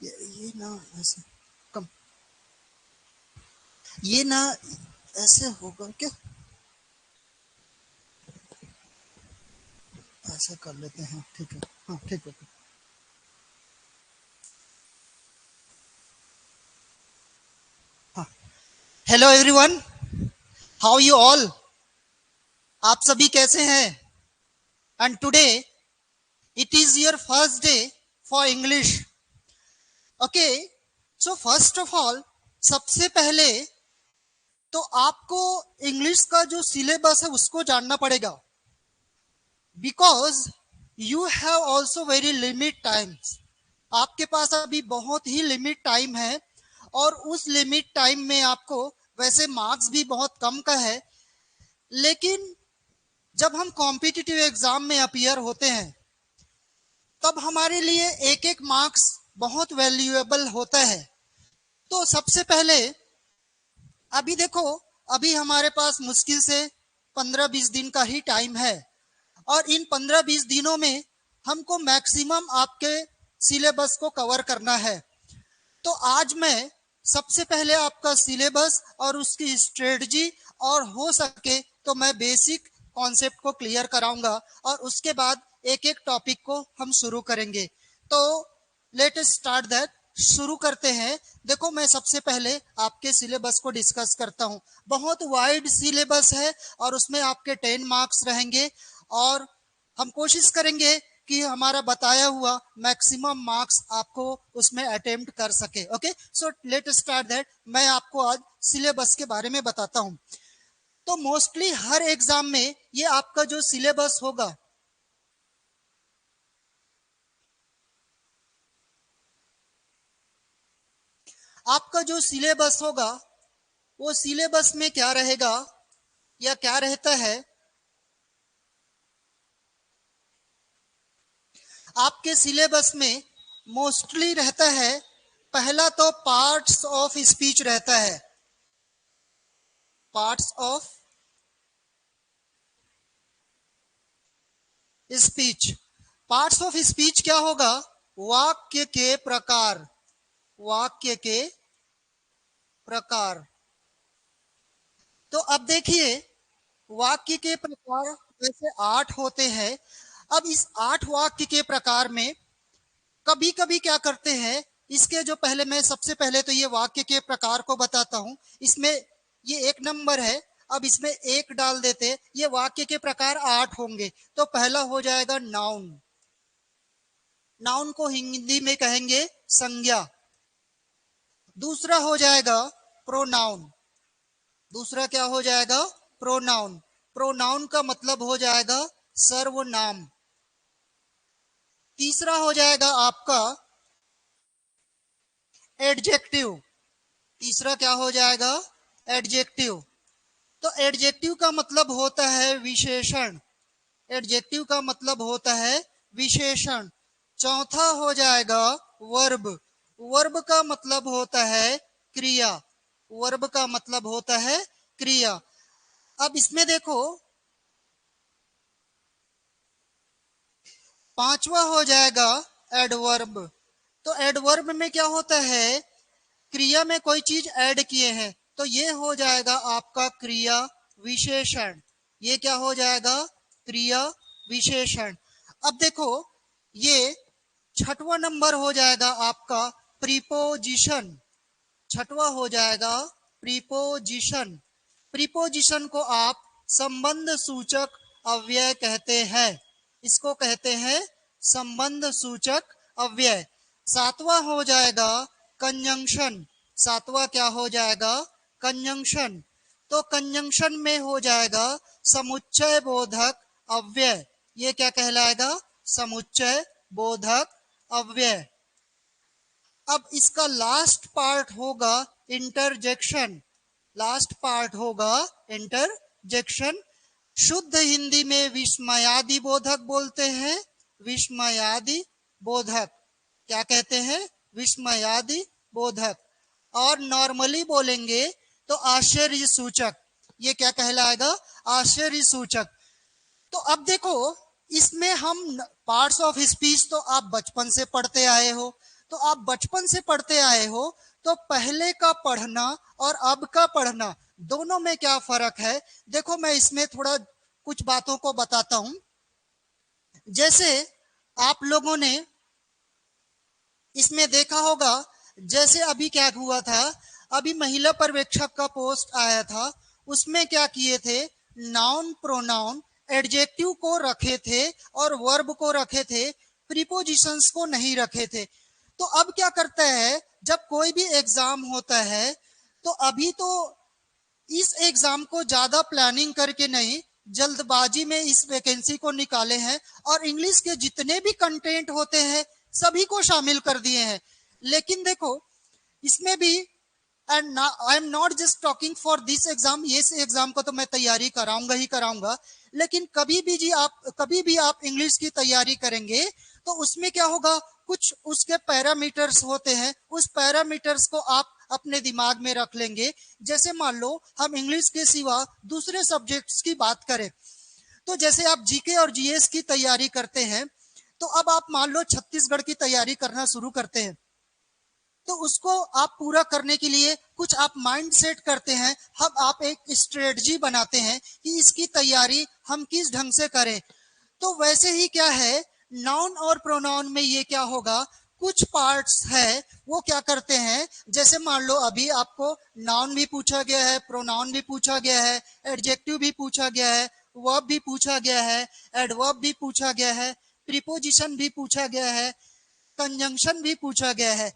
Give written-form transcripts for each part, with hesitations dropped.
ये ना ऐसे कम, ये ना ऐसे होगा क्या? ऐसे कर लेते हैं, ठीक है। हाँ ठीक है। हाँ, hello everyone, how you all? आप सभी कैसे हैं? And today it is your first day for English. Okay, so first of all, सबसे पहले तो आपको इंग्लिश का जो सिलेबस है उसको जानना पड़ेगा, because you have also very limit times. आपके पास अभी बहुत ही लिमिट टाइम है, और उस लिमिट टाइम में आपको वैसे मार्क्स भी बहुत कम का है, लेकिन जब हम कॉम्पिटिटिव एग्जाम में अपीयर होते हैं तब हमारे लिए एक एक मार्क्स बहुत वैल्यूएबल होता है। तो सबसे पहले अभी देखो, अभी हमारे पास मुश्किल से 15-20 दिन का ही टाइम है, और इन 15-20 दिनों में हमको मैक्सिमम आपके सिलेबस को कवर करना है। तो आज मैं सबसे पहले आपका सिलेबस और उसकी स्ट्रेटजी, और हो सके तो मैं बेसिक कॉन्सेप्ट को क्लियर कराऊंगा, और उसके बाद एक एक टॉपिक को हम शुरू करेंगे। तो लेट अस स्टार्ट दैट, शुरू करते हैं। देखो, मैं सबसे पहले आपके सिलेबस को डिस्कस करता हूं। बहुत वाइड सिलेबस है और उसमें आपके 10 मार्क्स रहेंगे, और हम कोशिश करेंगे कि हमारा बताया हुआ मैक्सिमम मार्क्स आपको उसमें अटेम्प्ट कर सके। Okay, so let start that. मैं आपको आज सिलेबस के बारे में बताता हूं। तो मोस्टली हर एग्जाम में ये आपका जो सिलेबस होगा, आपका जो सिलेबस होगा वो सिलेबस में क्या रहेगा या क्या रहता है, आपके सिलेबस में मोस्टली रहता है, पहला तो पार्ट्स ऑफ स्पीच रहता है। Parts of speech. Parts of speech क्या होगा? वाक्य के प्रकार। वाक्य के प्रकार। तो अब देखिए, वाक्य के प्रकार वैसे 8 होते हैं। अब इस 8 वाक्य के प्रकार में कभी कभी क्या करते हैं, इसके जो पहले, मैं सबसे पहले तो ये वाक्य के प्रकार को बताता हूं। इसमें ये 1 नंबर है, अब इसमें 1 डाल देते, ये वाक्य के प्रकार 8 होंगे। तो पहला हो जाएगा नाउन। नाउन को हिंदी में कहेंगे संज्ञा। दूसरा हो जाएगा प्रोनाउन। दूसरा क्या हो जाएगा? प्रोनाउन। प्रोनाउन का मतलब हो जाएगा सर्वनाम। तीसरा हो जाएगा आपका एडजेक्टिव। तीसरा क्या हो जाएगा? एडजेक्टिव। तो एडजेक्टिव का मतलब होता है विशेषण। एडजेक्टिव का मतलब होता है विशेषण। चौथा हो जाएगा वर्ब। वर्ब का मतलब होता है क्रिया। वर्ब का मतलब होता है क्रिया। अब इसमें देखो, पांचवा हो जाएगा एडवर्ब। तो एडवर्ब में क्या होता है? क्रिया में कोई चीज ऐड किए हैं, तो ये हो जाएगा आपका क्रिया विशेषण। ये क्या हो जाएगा? क्रिया विशेषण। अब देखो, ये छठवां नंबर हो जाएगा आपका प्रीपोजिशन। छठवां हो जाएगा प्रीपोजिशन। प्रीपोजिशन को आप संबंध सूचक अव्यय कहते हैं। इसको कहते हैं संबंध सूचक अव्यय। सातवां हो जाएगा कंजंक्शन। सातवां क्या हो जाएगा? कंजंक्शन। तो कंजंक्शन में हो जाएगा समुच्चय बोधक अव्यय। ये क्या कहलाएगा? समुच्चय बोधक अव्यय। अब इसका लास्ट पार्ट होगा इंटरजेक्शन। लास्ट पार्ट होगा इंटरजेक्शन। शुद्ध हिंदी में विस्मयादि बोधक बोलते हैं। विस्मयादि बोधक। क्या कहते हैं? विस्मयादि बोधक। और नॉर्मली बोलेंगे तो आश्चर्य सूचक। ये क्या कहलाएगा? आश्चर्य सूचक। तो अब देखो, इसमें हम पार्ट्स ऑफ स्पीच तो आप बचपन से पढ़ते आए हो, तो आप बचपन से पढ़ते आए हो, तो पहले का पढ़ना और अब का पढ़ना दोनों में क्या फर्क है? देखो मैं इसमें थोड़ा कुछ बातों को बताता हूं। जैसे आप लोगों ने इसमें देखा होगा, जैसे अभी क्या हुआ था, अभी महिला पर्यवेक्षक का पोस्ट आया था, उसमें क्या किए थे, नाउन प्रोनाउन एडजेक्टिव को रखे थे और वर्ब को रखे थे, प्रीपोजिशंस को नहीं रखे थे। तो अब क्या करता है, जब कोई भी एग्जाम होता है, तो अभी तो इस एग्जाम को ज्यादा प्लानिंग करके नहीं, जल्दबाजी में इस वैकेंसी को निकाले हैं और इंग्लिश के जितने भी कंटेंट होते हैं सभी को शामिल कर दिए हैं। लेकिन देखो इसमें भी, and I am not just talking for this exam, ये एग्जाम को तो मैं तैयारी कराऊंगा ही कराऊंगा, लेकिन कभी भी आप इंग्लिश की तैयारी करेंगे तो उसमें क्या होगा, कुछ उसके पैरामीटर्स होते हैं, उस पैरामीटर्स को आप अपने दिमाग में रख लेंगे। जैसे मान लो हम इंग्लिश के सिवा दूसरे सब्जेक्ट्स की बात करें, तो जैसे आप जीके और जीएस की तैयारी करते हैं, तो अब आप मान लो छत्तीसगढ़ की तैयारी करना शुरू करते हैं, तो उसको आप पूरा करने के लिए कुछ आप माइंड सेट करते हैं, हम आप एक स्ट्रेटजी बनाते हैं कि इसकी तैयारी हम किस ढंग से करें। तो वैसे ही क्या है, नाउन और प्रोनाउन में ये क्या होगा, कुछ पार्ट्स है वो क्या करते हैं, जैसे मान लो अभी आपको नाउन भी पूछा गया है, प्रोनाउन भी पूछा गया है, एडजेक्टिव भी पूछा गया है, वर्ब भी पूछा गया है, एडवर्ब भी पूछा गया है, प्रीपोजिशन भी पूछा गया है, कंजंक्शन भी पूछा गया है।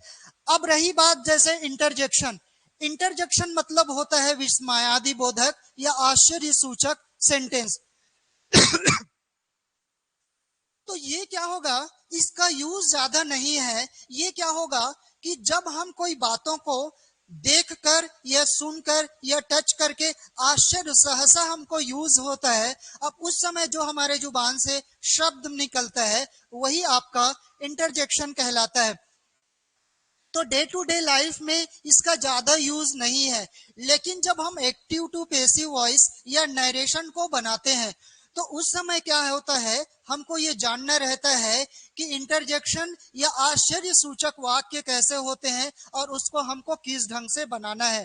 अब रही बात जैसे इंटरजेक्शन, इंटरजेक्शन मतलब होता है विस्मयादि बोधक या आश्चर्य सूचक सेंटेंस। तो ये क्या होगा, इसका यूज ज्यादा नहीं है। ये क्या होगा कि जब हम कोई बातों को देखकर या सुनकर या टच करके आश्चर्य सहसा हमको यूज होता है, अब उस समय जो हमारे जुबान से शब्द निकलता है वही आपका इंटरजेक्शन कहलाता है। तो डे टू डे लाइफ में इसका ज्यादा यूज नहीं है, लेकिन जब हम एक्टिव टू पैसिव वॉइस या नरेशन को बनाते हैं तो उस समय क्या होता है, हमको ये जानना रहता है कि इंटरजेक्शन या आश्चर्य सूचक वाक्य कैसे होते हैं और उसको हमको किस ढंग से बनाना है।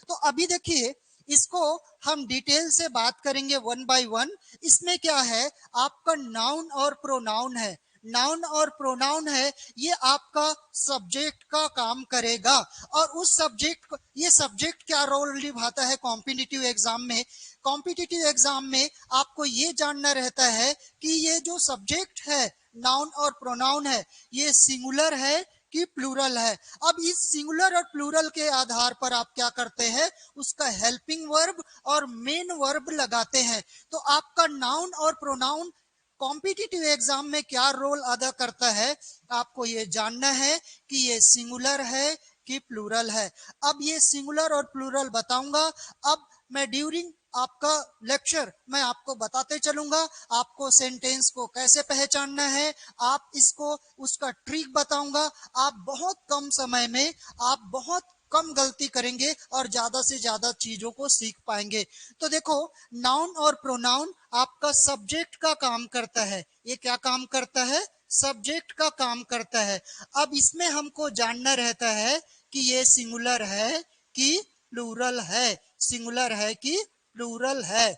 तो अभी देखिए इसको हम डिटेल से बात करेंगे वन बाय वन। इसमें क्या है, आपका नाउन और प्रोनाउन है, नाउन और प्रोनाउन है, ये आपका सब्जेक्ट का काम करेगा। और उस सब्जेक्ट, ये सब्जेक्ट क्या रोल निभाता है कॉम्पिटिटिव एग्जाम में, कॉम्पिटिटिव एग्जाम में आपको ये जानना रहता है कि ये जो सब्जेक्ट है नाउन और प्रोनाउन है, ये सिंगुलर है कि प्लूरल है। अब इस सिंगुलर और प्लूरल के आधार पर आप क्या करते हैं, उसका हेल्पिंग वर्ब और मेन वर्ब लगाते हैं। तो आपका नाउन और प्रोनाउन कॉम्पिटिटिव एग्जाम में क्या रोल अदा करता है, आपको ये जानना है कि ये सिंगुलर है कि प्लूरल है। अब ये सिंगुलर और प्लूरल बताऊंगा। अब मैं ड्यूरिंग आपका लेक्चर मैं आपको बताते चलूंगा आपको सेंटेंस को कैसे पहचानना है, आप इसको उसका ट्रिक बताऊंगा। आप बहुत कम समय में आप बहुत कम गलती करेंगे और ज्यादा से ज्यादा चीजों को सीख पाएंगे। तो देखो नाउन और प्रोनाउन आपका सब्जेक्ट का काम करता है, ये क्या काम करता है, सब्जेक्ट का काम करता है। अब इसमें हमको जानना रहता है कि ये सिंगुलर है कि प्लूरल है, सिंगुलर है कि प्लूरल है।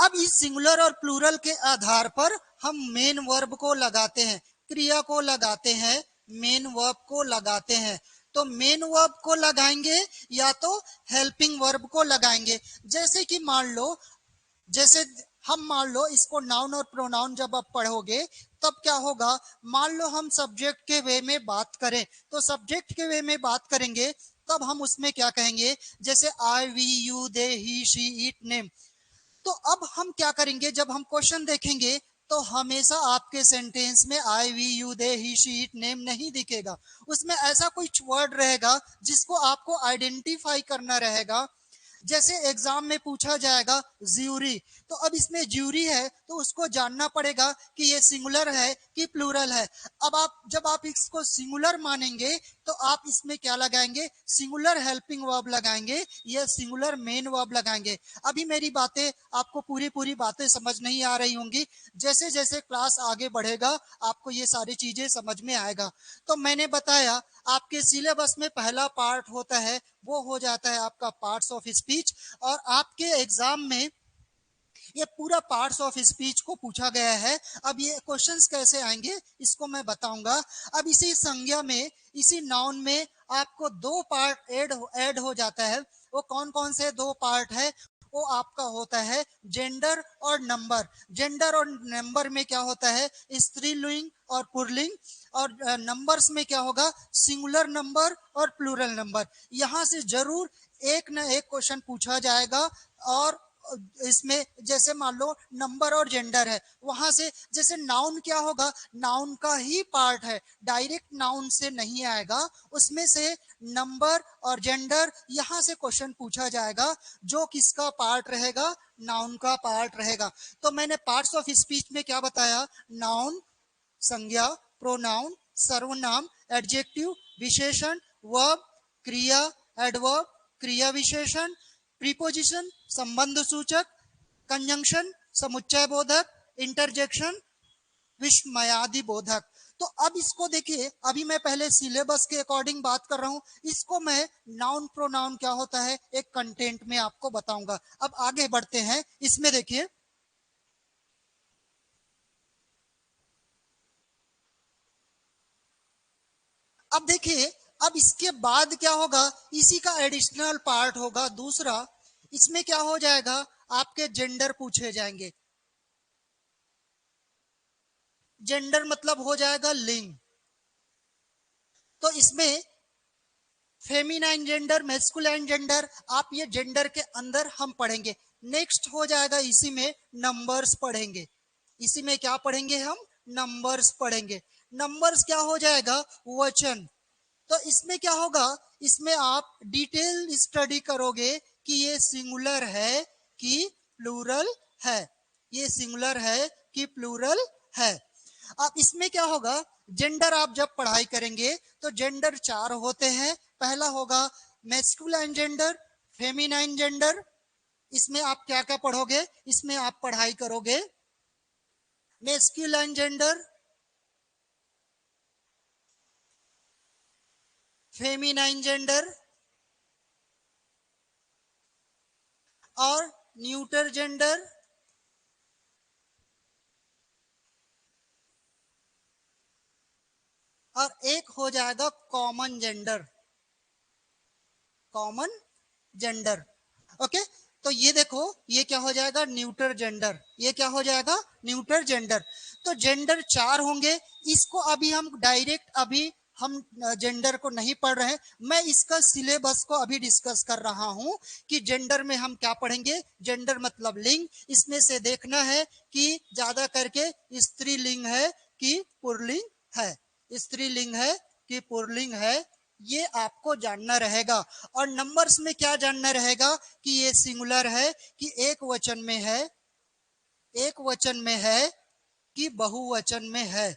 अब इस सिंगुलर और प्लूरल के आधार पर हम मेन वर्ब को लगाते हैं, क्रिया को लगाते हैं, मेन वर्ब को लगाते हैं। तो मेन वर्ब को लगाएंगे या तो हेल्पिंग वर्ब को लगाएंगे। जैसे कि मान लो, जैसे हम मान लो इसको नाउन और प्रोनाउन जब आप पढ़ोगे तब क्या होगा, मान लो हम सब्जेक्ट के वे में बात करें, तो सब्जेक्ट के वे में बात करेंगे तब हम उसमें क्या कहेंगे, जैसे I we you they he she it name. तो अब हम क्या करेंगे, जब हम क्वेश्चन देखेंगे तो हमेशा आपके सेंटेंस में I we you they he she it name नहीं दिखेगा, उसमें ऐसा कुछ वर्ड रहेगा जिसको आपको आइडेंटिफाई करना रहेगा। जैसे एग्जाम में पूछा जाएगा ज्यूरी, तो अब इसमें ज्यूरी है तो उसको जानना पड़ेगा कि ये सिंगुलर है कि प्लूरल है। अब आप जब आप इसको सिंगुलर मानेंगे तो आप इसमें क्या लगाएंगे, सिंगुलर हेल्पिंग वर्ब लगाएंगे या सिंगुलर मेन वर्ब लगाएंगे। अभी मेरी बातें आपको पूरी पूरी बातें समझ नहीं आ रही होंगी, जैसे जैसे क्लास आगे बढ़ेगा आपको ये सारी चीजें समझ में आएगा। तो मैंने बताया आपके सिलेबस में पहला पार्ट होता है वो हो जाता है आपका पार्ट्स ऑफ स्पीच, और आपके एग्जाम में ये पूरा पार्ट्स ऑफ स्पीच को पूछा गया है। अब ये क्वेश्चंस कैसे आएंगे इसको मैं बताऊंगा। अब इसी संज्ञा में, इसी नाउन में आपको दो पार्ट ऐड हो जाता है। वो कौन कौन से दो पार्ट है, वो आपका होता है जेंडर और नंबर। जेंडर और नंबर में क्या होता है, स्त्रीलिंग और पुल्लिंग, और नंबर्स में क्या होगा, सिंगुलर नंबर और प्लूरल नंबर। यहां से जरूर एक ना एक क्वेश्चन पूछा जाएगा। और इसमें जैसे मान लो नंबर और जेंडर है, वहां से जैसे नाउन क्या होगा, नाउन का ही पार्ट है, डायरेक्ट नाउन से नहीं आएगा, उसमें से नंबर और जेंडर यहां से क्वेश्चन पूछा जाएगा, जो किसका पार्ट रहेगा, नाउन का पार्ट रहेगा। तो मैंने पार्ट्स ऑफ स्पीच में क्या बताया, नाउन संज्ञा, प्रोनाउन, सर्वनाम, एडजेक्टिव विशेषण, वर्ब क्रिया, एडवर्ब क्रिया विशेषण, प्रीपोजिशन संबंध सूचक, कंजंक्शन समुच्चय बोधक, इंटरजेक्शन विस्मयादि बोधक। तो अब इसको देखिए, अभी मैं पहले सिलेबस के अकॉर्डिंग बात कर रहा हूं, इसको मैं नाउन प्रोनाउन क्या होता है एक कंटेंट में आपको बताऊंगा। अब आगे बढ़ते हैं, इसमें देखिए अब देखिए, अब इसके बाद क्या होगा, इसी का एडिशनल पार्ट होगा दूसरा। इसमें क्या हो जाएगा, आपके जेंडर पूछे जाएंगे। जेंडर मतलब हो जाएगा लिंग। तो इसमें फेमिनाइन जेंडर, मैस्कुलाइन जेंडर, आप ये जेंडर के अंदर हम पढ़ेंगे। नेक्स्ट हो जाएगा इसी में नंबर्स पढ़ेंगे। इसी में क्या पढ़ेंगे हम, नंबर्स पढ़ेंगे। नंबर्स क्या हो जाएगा, वचन। तो इसमें क्या होगा, इसमें आप डिटेल स्टडी करोगे कि ये सिंगुलर है कि प्लूरल है, ये सिंगुलर है कि प्लूरल है। अब इसमें क्या होगा, जेंडर आप जब पढ़ाई करेंगे तो जेंडर चार होते हैं। पहला होगा मैस्कुलाइन जेंडर, फेमिनाइन जेंडर। इसमें आप क्या क्या पढ़ोगे, इसमें आप पढ़ाई करोगे मैस्कुलाइन जेंडर, फेमिनाइन जेंडर और न्यूटर जेंडर। और एक हो जाएगा common gender, common gender. Okay, तो ये देखो, ये क्या हो जाएगा, न्यूटर जेंडर। ये क्या हो जाएगा, न्यूटर जेंडर। तो जेंडर चार होंगे। इसको अभी हम डायरेक्ट अभी हम जेंडर को नहीं पढ़ रहे हैं, मैं इसका सिलेबस को अभी डिस्कस कर रहा हूं कि जेंडर में हम क्या पढ़ेंगे। जेंडर मतलब लिंग। इसमें से देखना है कि ज्यादा करके स्त्रीलिंग है कि पुल्लिंग है, स्त्रीलिंग है कि पुल्लिंग है, ये आपको जानना रहेगा। और नंबर्स में क्या जानना रहेगा कि ये सिंगुलर है कि एक वचन में है, एक वचन में है कि बहुवचन में है,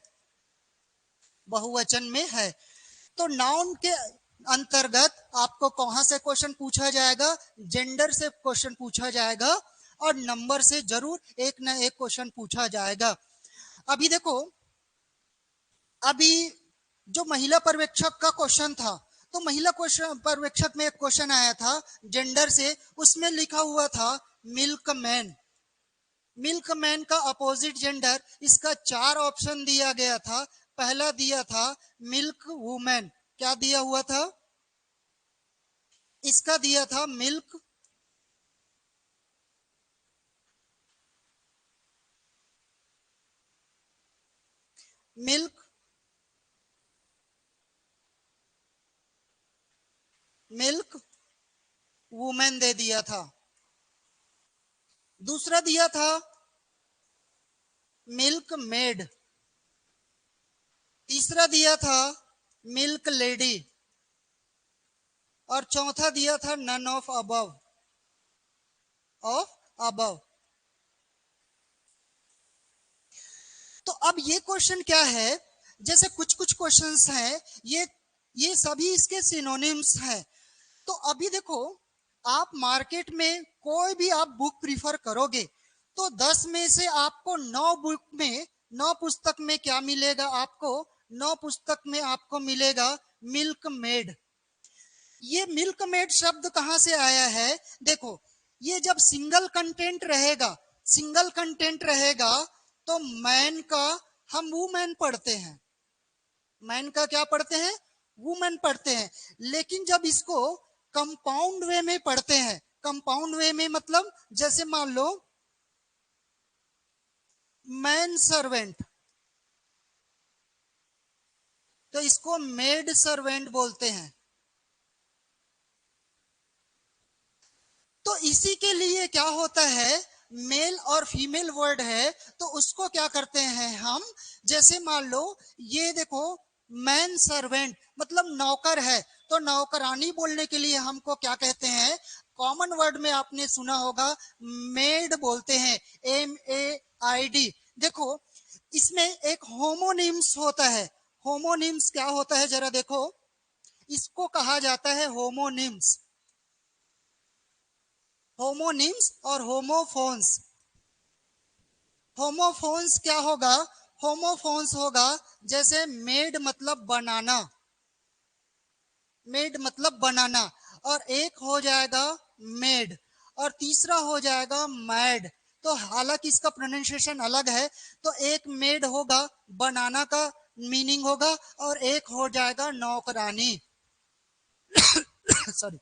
बहुवचन में है। तो नाउन के अंतर्गत आपको कहां से क्वेश्चन पूछा जाएगा, जेंडर से क्वेश्चन पूछा जाएगा, और नंबर से जरूर एक ना एक क्वेश्चन पूछा जाएगा। अभी देखो, अभी जो महिला पर्यवेक्षक का क्वेश्चन था, तो महिला क्वेश्चन पर्यवेक्षक में एक क्वेश्चन आया था जेंडर से, उसमें लिखा हुआ था मिल्क मैन। मिल्क मैन का अपोजिट जेंडर, इसका चार ऑप्शन दिया गया था। पहला दिया था मिल्क वुमेन, क्या दिया हुआ था, इसका दिया था milk, milk, milk women they दिया था। दूसरा दिया था मिल्क मेड। तीसरा दिया था मिल्क लेडी। और चौथा दिया था none of above, of above. तो अब ये क्वेश्चन क्या है, जैसे कुछ कुछ क्वेश्चंस हैं, ये सभी इसके सिनोनिम्स हैं। तो अभी देखो, आप मार्केट में कोई भी आप बुक प्रीफर करोगे तो 10 में से आपको 9 बुक में 9 पुस्तक में क्या मिलेगा? आपको 9 पुस्तक में आपको मिलेगा मिल्क मेड। ये मिल्क मेड शब्द कहां से आया है? देखो, ये जब सिंगल कंटेंट रहेगा तो मैन का हम वुमेन पढ़ते हैं, मैन का क्या पढ़ते हैं? वुमेन पढ़ते हैं। लेकिन जब इसको कंपाउंड वे में पढ़ते हैं, कंपाउंड वे में मतलब जैसे मान लो मैन सर्वेंट, तो इसको मेड सर्वेंट बोलते हैं। तो इसी के लिए क्या होता है, मेल और फीमेल वर्ड है तो उसको क्या करते हैं हम, जैसे मान लो ये देखो मैन सर्वेंट मतलब नौकर है, तो नौकरानी बोलने के लिए हमको क्या कहते हैं? कॉमन वर्ड में आपने सुना होगा मेड बोलते हैं, MAID। देखो, इसमें एक होमोनिम्स होता है। होमोनिम्स क्या होता है जरा देखो, इसको कहा जाता है होमोनिम्स। होमोनिम्स और होमोफोन्स। होमोफोन्स क्या होगा? होमोफोन्स होगा जैसे मेड मतलब बनाना, मेड मतलब बनाना, और एक हो जाएगा मेड, और तीसरा हो जाएगा मैड। तो हालांकि इसका प्रोनाउंसिएशन अलग है, तो एक मेड होगा बनाना का मीनिंग होगा, और एक हो जाएगा नौकरानी सॉरी,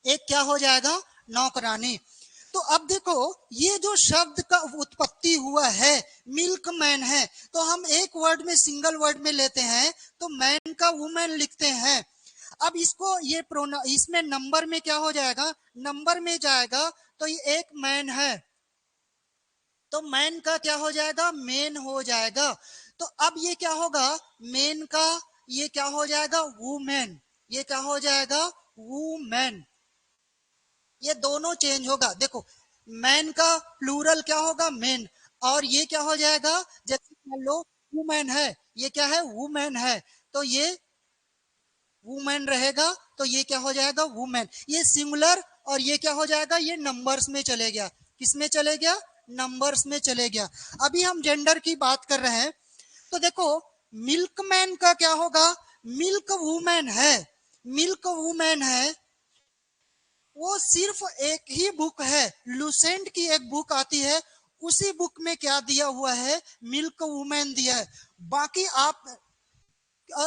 एक क्या हो जाएगा? नौकरानी। तो अब देखो, ये जो शब्द का उत्पत्ति हुआ है मिल्क मैन है, तो हम एक वर्ड में सिंगल वर्ड में लेते हैं तो मैन का वुमेन लिखते हैं। अब इसको ये इसमें नंबर में क्या हो जाएगा? नंबर में जाएगा, तो ये एक मैन है तो मैन का क्या हो जाएगा? मेन हो जाएगा। तो अब ये क्या होगा? मेन का ये क्या हो जाएगा? वुमेन। ये क्या हो जाएगा? वुमेन। ये दोनों चेंज होगा। देखो, मैन का प्लूरल क्या होगा? मेन। और ये क्या हो जाएगा? जैसे मान लो वुमेन है, ये क्या है? वुमेन है, तो ये वुमेन रहेगा, तो ये क्या हो जाएगा? वुमेन। ये सिंगुलर, और ये क्या हो जाएगा? ये नंबर्स में चले गया। किस में चले गया? नंबर्स में चले गया। अभी हम जेंडर की बात कर रहे हैं, तो देखो मिल्कमैन का क्या होगा? मिल्क वुमेन है, मिल्क वुमेन है, वो सिर्फ एक ही बुक है, लुसेंट की एक बुक आती है, उसी बुक में क्या दिया हुआ है? मिल्क वुमेन दिया है। बाकी आप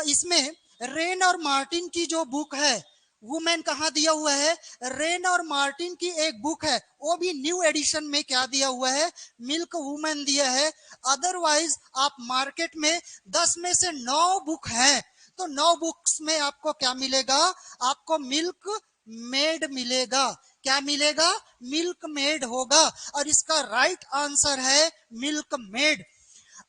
इसमें रेन और मार्टिन की जो बुक है, वुमेन कहाँ दिया हुआ है? रेन और मार्टिन की एक बुक है, वो भी न्यू एडिशन में क्या दिया हुआ है? मिल्क वुमेन दिया है। अदरवाइज आप मार्केट में 10 में से 9 बुक हैं, तो 9 बुक्स में आपको क्या मिलेगा? आपको मिल्क मेड मिलेगा। क्या मिलेगा? मिल्क मेड होगा, और इसका राइट आंसर है मिल्क मेड।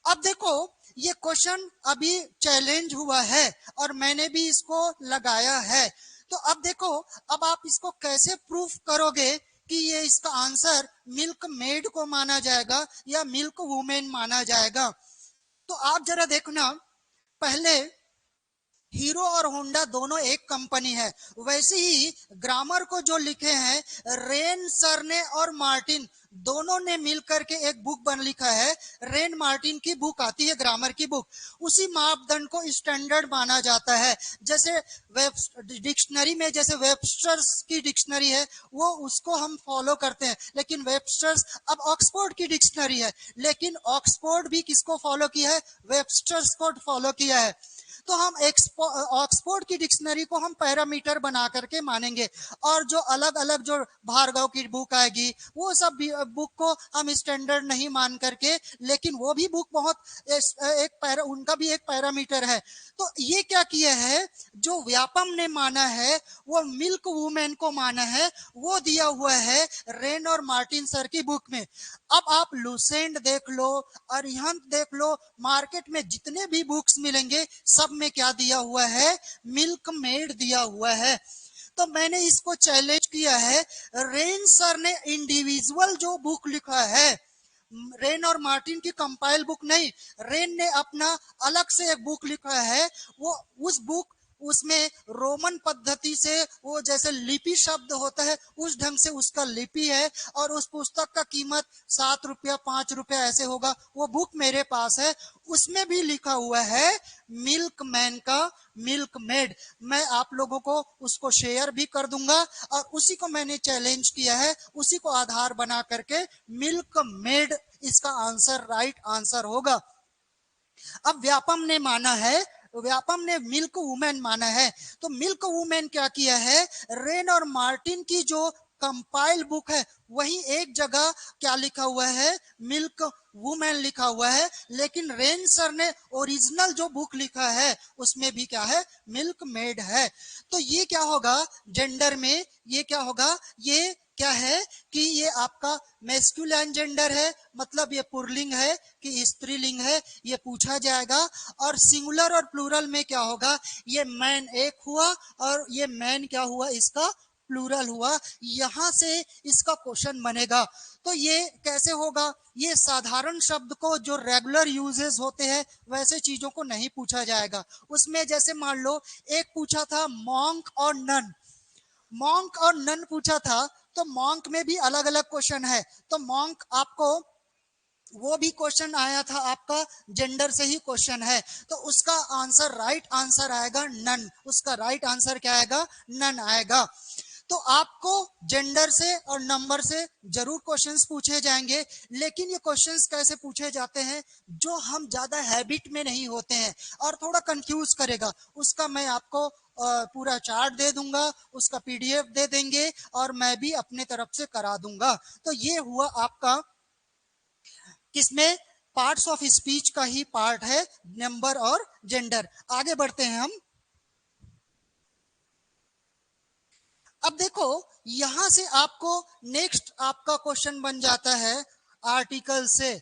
अब देखो, ये क्वेश्चन अभी चैलेंज हुआ है और मैंने भी इसको लगाया है, तो अब देखो, अब आप इसको कैसे प्रूफ करोगे कि ये इसका आंसर मिल्क मेड को माना जाएगा या मिल्क वुमेन माना जाएगा? तो आप जरा देखना, पहले हीरो और होंडा दोनों एक कंपनी है, वैसे ही ग्रामर को जो लिखे हैं रेन सर ने और मार्टिन दोनों ने मिलकर के एक बुक बन लिखा है। रेन मार्टिन की बुक आती है, ग्रामर की बुक, उसी मापदंड को स्टैंडर्ड माना जाता है। जैसे वेब डिक्शनरी में जैसे वेबस्टर्स की डिक्शनरी है, वो उसको हम फॉलो करते हैं, लेकिन वेबस्टर्स अब ऑक्सफोर्ड की डिक्शनरी है, लेकिन ऑक्सफोर्ड भी किसको फॉलो किया है? वेबस्टर्स को फॉलो किया है। तो हम ऑक्सफोर्ड की डिक्शनरी को हम पैरामीटर बना करके मानेंगे, और जो अलग अलग जो भार्गव की बुक आएगी वो सब बुक को हम स्टैंडर्ड नहीं मान करके, लेकिन वो भी बुक बहुत एक पैरा, उनका भी एक पैरामीटर है। तो ये क्या किया है, जो व्यापम ने माना है वो मिल्क वुमेन को माना है, वो दिया हुआ है रेन और मार्टिन सर की बुक में। अब आप लुसेंट देख लो, अरिहंत देख लो, मार्केट में जितने भी बुक्स मिलेंगे सब में क्या दिया हुआ है? मिल्क मेड दिया हुआ है। तो मैंने इसको चैलेंज किया है, रेन सर ने इंडिविजुअल जो बुक लिखा है, रेन और मार्टिन की कंपाइल बुक नहीं, रेन ने अपना अलग से एक बुक लिखा है, वो उस बुक उसमें रोमन पद्धति से वो जैसे लिपि शब्द होता है उस ढंग से उसका लिपि है, और उस पुस्तक का कीमत 7 रुपया 5 रुपया ऐसे होगा। वो बुक मेरे पास है, उसमें भी लिखा हुआ है मिल्क मैन का मिल्क मेड। मैं आप लोगों को उसको शेयर भी कर दूंगा, और उसी को मैंने चैलेंज किया है, उसी को आधार बना करके मिल्क मेड इसका आंसर राइट आंसर होगा। अब व्यापम ने माना है, व्यापम ने मिल्क वुमेन माना है, तो मिल्क वुमेन क्या किया है, रेन और मार्टिन की जो कंपाइल बुक है वही एक जगह क्या लिखा हुआ है, मिल्क वुमेन लिखा हुआ है, लेकिन रेन सर ने ओरिजिनल जो बुक लिखा है उसमें भी क्या है, मिल्क मेड है। तो ये क्या होगा जेंडर में, ये क्या होगा, ये क्या है कि ये आपका मैस्कुलिन जेंडर है, मतलब ये पुरलिंग है कि स्त्रीलिंग है, ये पूछा जाएगा। और सिंगुलर और प्लूरल में क्या होगा, ये मैन एक हुआ और ये मैन क्या हुआ, इसका प्लूरल हुआ, यहां से इसका क्वेश्चन बनेगा। तो ये कैसे होगा, ये साधारण शब्द को जो रेगुलर यूजेस होते हैं वैसे चीजों को नहीं पूछा जाएगा। उसमें जैसे मान लो एक पूछा था मॉन्क और नन, मॉन्क और नन पूछा था, तो मॉन्क में भी अलग अलग क्वेश्चन है, तो मॉन्क आपको वो भी क्वेश्चन आया था आपका जेंडर से ही क्वेश्चन है, तो उसका आंसर राइट आंसर आएगा नन, उसका राइट आंसर क्या आएगा, नन आएगा। तो आपको जेंडर से और नंबर से जरूर क्वेश्चंस पूछे जाएंगे, लेकिन ये क्वेश्चंस कैसे पूछे जाते हैं जो हम ज्यादा हैबिट में नहीं होते हैं और थोड़ा कंफ्यूज करेगा, उसका मैं आपको पूरा चार्ट दे दूंगा, उसका पीडीएफ दे देंगे और मैं भी अपने तरफ से करा दूंगा। तो ये हुआ आपका किसमें, पार्ट्स ऑफ स्पीच का ही पार्ट है नंबर और जेंडर। आगे बढ़ते हैं हम। अब देखो यहां से आपको नेक्स्ट आपका क्वेश्चन बन जाता है आर्टिकल से।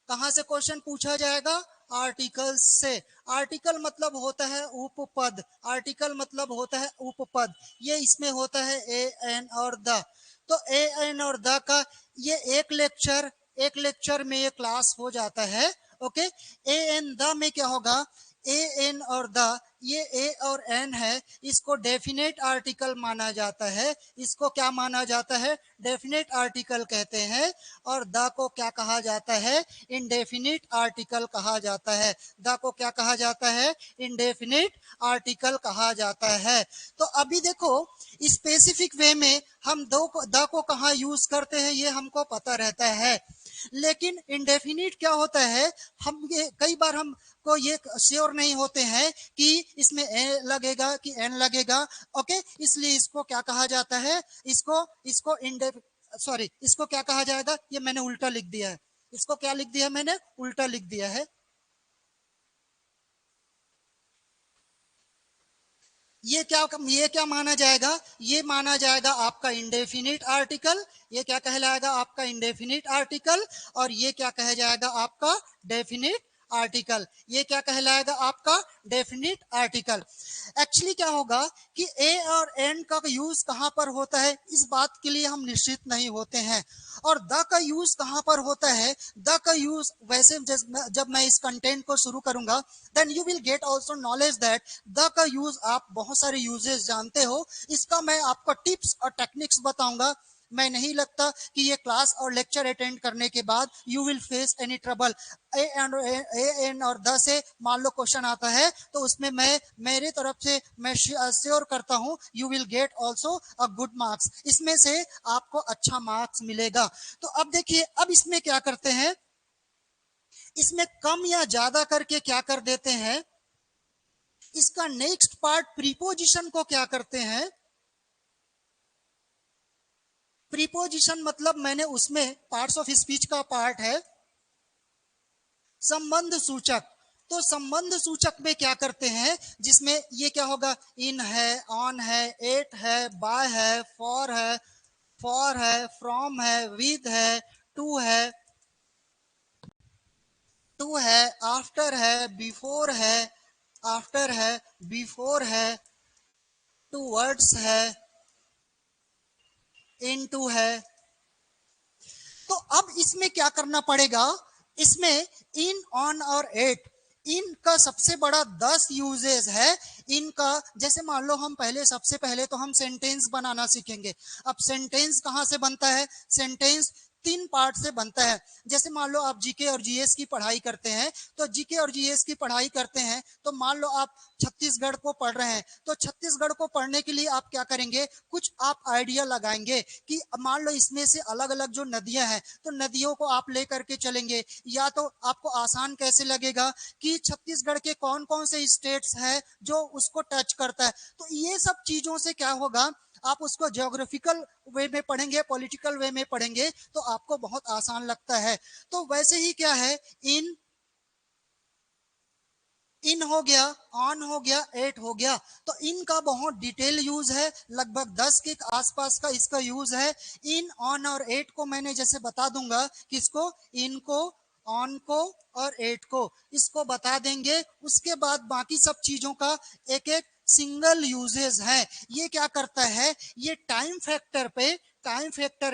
कहां से क्वेश्चन पूछा जाएगा, आर्टिकल से। आर्टिकल मतलब होता है उपपद, आर्टिकल मतलब होता है उपपद, ये इसमें होता है ए एन और द। तो ए एन और द का ये एक लेक्चर में ये क्लास हो जाता है। ओके, ए एन द में क्या होगा, ए एन और द, ये ए और एन है, इसको डेफिनेट आर्टिकल माना जाता है, इसको क्या माना जाता है, डेफिनेट आर्टिकल कहते हैं। और द को क्या कहा जाता है, इंडेफिनिट आर्टिकल कहा जाता है। द को क्या कहा जाता है, इंडेफिनिट आर्टिकल कहा जाता है। तो अभी देखो स्पेसिफिक वे में हम द को कहाँ यूज करते हैं ये हमको पता रहता है, लेकिन इंडेफिनिट क्या होता है, हम ये कई बार हमको ये श्योर नहीं होते हैं कि इसमें ए लगेगा कि एन लगेगा। ओके, इसलिए इसको क्या कहा जाता है, इसको इसको इंडेफ सॉरी इसको क्या कहा जाएगा, ये मैंने उल्टा लिख दिया है, इसको क्या लिख दिया, मैंने उल्टा लिख दिया है। ये क्या माना जाएगा, ये माना जाएगा आपका इंडेफिनिट आर्टिकल, ये क्या कहलाएगा आपका इंडेफिनिट आर्टिकल, और ये क्या कह जाएगा आपका डेफिनिट आर्टिकल, ये क्या कहलाएगा आपका डेफिनिट आर्टिकल। एक्चुअली क्या होगा कि ए और एन का यूज कहां पर होता है इस बात के लिए हम निश्चित नहीं होते हैं, और द का यूज कहां पर होता है, द का यूज वैसे जब मैं इस कंटेंट को शुरू करूंगा then you will get also knowledge that the का यूज आप बहुत सारे यूजेस जानते हो, इसका मैं आपको टिप्स और टेक्निक्स बताऊंगा। मैं नहीं लगता कि ये क्लास और लेक्चर अटेंड करने के बाद you will face any trouble. A N और द से मान लो क्वेश्चन आता है तो उसमें मैं मेरे तरफ से मैं श्योर करता हूं you will get also a good marks, इसमें से आपको अच्छा मार्क्स मिलेगा। तो अब देखिए अब इसमें क्या करते हैं, इसमें कम या ज्यादा करके क्या कर देते हैं, इसका नेक्स्ट पार्ट प्रीपोजिशन को क्या करते हैं, प्रीपोजिशन मतलब मैंने उसमें पार्ट्स ऑफ स्पीच का पार्ट है संबंध सूचक। तो संबंध सूचक में क्या करते हैं, जिसमें ये क्या होगा, इन है, ऑन है, एट है, बाय है, फॉर है, फ्रॉम है, विद है, टू है, टू है, आफ्टर है, बिफोर है, आफ्टर है, बिफोर है, टूवर्ड्स है, इनटू है। तो अब इसमें क्या करना पड़ेगा, इसमें इन, ऑन और एट, इनका सबसे बड़ा 10 यूजेस है इनका। जैसे मान लो हम सबसे पहले तो हम सेंटेंस बनाना सीखेंगे। अब सेंटेंस कहाँ से बनता है? सेंटेंस 3 पार्ट से बनता है। जैसे मान लो आप जीके और जीएस की पढ़ाई करते हैं, तो जीके और जीएस की पढ़ाई करते हैं तो मान लो आप छत्तीसगढ़ को पढ़ रहे हैं, तो छत्तीसगढ़ को पढ़ने के लिए आप क्या करेंगे, कुछ आप आइडिया लगाएंगे कि मान लो इसमें से अलग अलग जो नदियां हैं तो नदियों को आप लेकर के चलेंगे। या तो आपको आसान कैसे लगेगा कि छत्तीसगढ़ के कौन कौन से स्टेट्स हैं जो उसको टच करता है। तो ये सब चीजों से क्या होगा, आप उसको ज्योग्राफिकल वे में पढ़ेंगे, पॉलिटिकल वे में पढ़ेंगे तो आपको बहुत आसान लगता है। तो वैसे ही क्या है, इन हो गया, ऑन हो गया, एट हो गया। तो इनका बहुत डिटेल यूज है, लगभग 10 के आसपास का इसका यूज है। इन, ऑन और एट को मैंने जैसे बता दूंगा, किसको, इनको, ऑन को और एट को, इसको बता देंगे। उसके बाद बाकी सब चीजों का एक एक सिंगल यूजेस है। ये क्या करता है, ये टाइम फैक्टर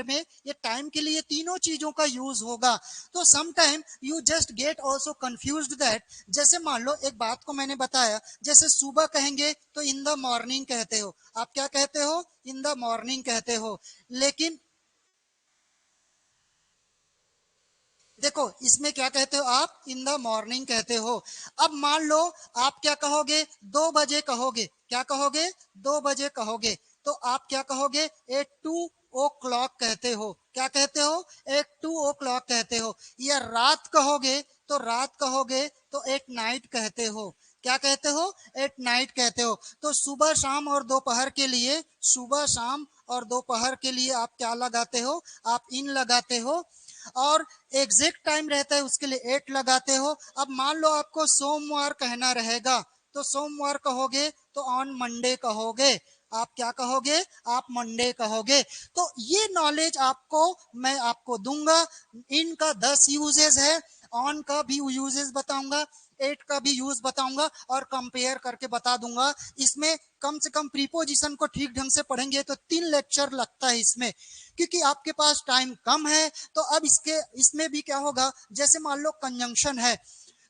में ये टाइम के लिए तीनों चीजों का यूज होगा। तो some time you just get also confused that, जैसे मान लो एक बात को मैंने बताया, जैसे सुबह कहेंगे तो इन द मॉर्निंग कहते हो, आप क्या कहते हो, इन द मॉर्निंग कहते हो। लेकिन देखो इसमें क्या कहते हो आप, इन द मॉर्निंग कहते हो। अब मान लो आप क्या कहोगे, 2 बजे कहोगे, क्या कहोगे, 2 बजे कहोगे, तो आप क्या कहोगे, एट 2 o'clock कहते हो, क्या कहते हो, एट 2 o'clock कहते हो। या रात कहोगे तो रात कहोगे तो एट नाइट कहते हो, क्या कहते हो, एट नाइट कहते हो। तो सुबह शाम और दोपहर के लिए, सुबह शाम और दोपहर के लिए आप क्या लगाते हो, आप इन लगाते हो। और एग्जैक्ट टाइम रहता है उसके लिए एट लगाते हो। अब मान लो आपको सोमवार कहना रहेगा तो सोमवार कहोगे तो ऑन मंडे कहोगे, आप क्या कहोगे, आप मंडे कहोगे। तो ये नॉलेज आपको मैं आपको दूंगा। इनका 10 यूजेस है, ऑन का भी यूजेस बताऊंगा, एट का भी यूज बताऊंगा और कंपेयर करके बता दूंगा। इसमें कम से कम प्रीपोजिशन को ठीक ढंग से पढ़ेंगे तो 3 लेक्चर लगता है इसमें, क्योंकि आपके पास टाइम कम है। तो अब इसमें भी क्या होगा, जैसे मान लो कंजंक्शन है,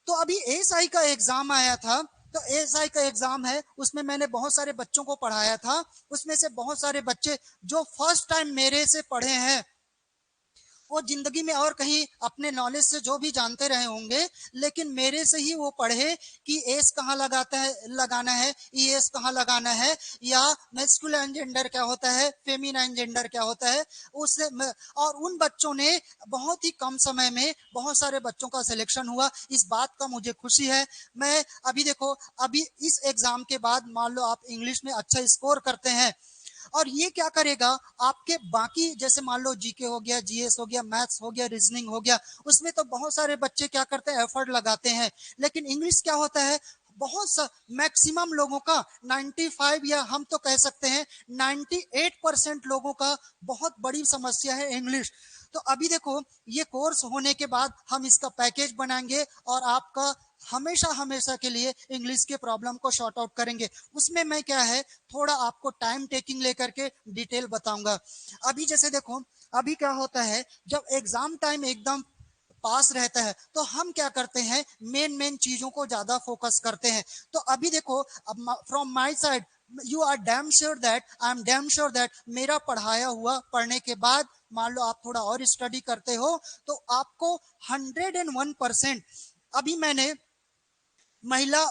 तो अभी एएसआई का एग्जाम आया था, तो एएसआई का एग्जाम है, उसमें मैंने बहुत सारे बच्चों को पढ़ाया था। उसमें से बहुत सारे बच्चे जो फर्स्ट टाइम मेरे से पढ़े हैं, वो जिंदगी में और कहीं अपने नॉलेज से जो भी जानते रहे होंगे, लेकिन मेरे से ही वो पढ़े कि एस कहाँ लगाता है, लगाना है, ई एस कहाँ लगाना है, या मैस्कुलाइन जेंडर क्या होता है, फेमिनाइन जेंडर क्या होता है। उससे और उन बच्चों ने बहुत ही कम समय में बहुत सारे बच्चों का सिलेक्शन हुआ, इस बात का मुझे खुशी है। मैं अभी देखो, अभी इस एग्जाम के बाद मान लो आप इंग्लिश में अच्छा स्कोर करते हैं, और ये क्या करेगा, आपके बाकी जैसे मान लो जीके हो गया, जीएस हो गया, मैथ्स हो गया, रीजनिंग हो गया, उसमें तो बहुत सारे बच्चे क्या करते हैं, एफर्ट लगाते हैं। लेकिन इंग्लिश क्या होता है, बहुत सा मैक्सिमम लोगों का 95 या हम तो कह सकते हैं 98% लोगों का बहुत बड़ी समस्या है इंग्लिश। तो अभी देखो ये कोर्स होने के बाद हम इसका पैकेज बनाएंगे और आपका हमेशा हमेशा के लिए इंग्लिश के प्रॉब्लम को शॉर्ट आउट करेंगे। उसमें मैं क्या है, थोड़ा आपको टाइम टेकिंग लेकर के डिटेल बताऊंगा। अभी जैसे देखो, अभी क्या होता है, जब एग्जाम टाइम एकदम पास रहता है तो हम क्या करते हैं, मेन मेन चीजों को ज्यादा फोकस करते हैं। तो अभी देखो, from my side you are damn sure that, I am damn sure that, मेरा पढ़ाया हुआ पढ़ने के बाद मान लो आप थोड़ा और स्टडी करते हो तो आपको 101%, अभी मैंने महिला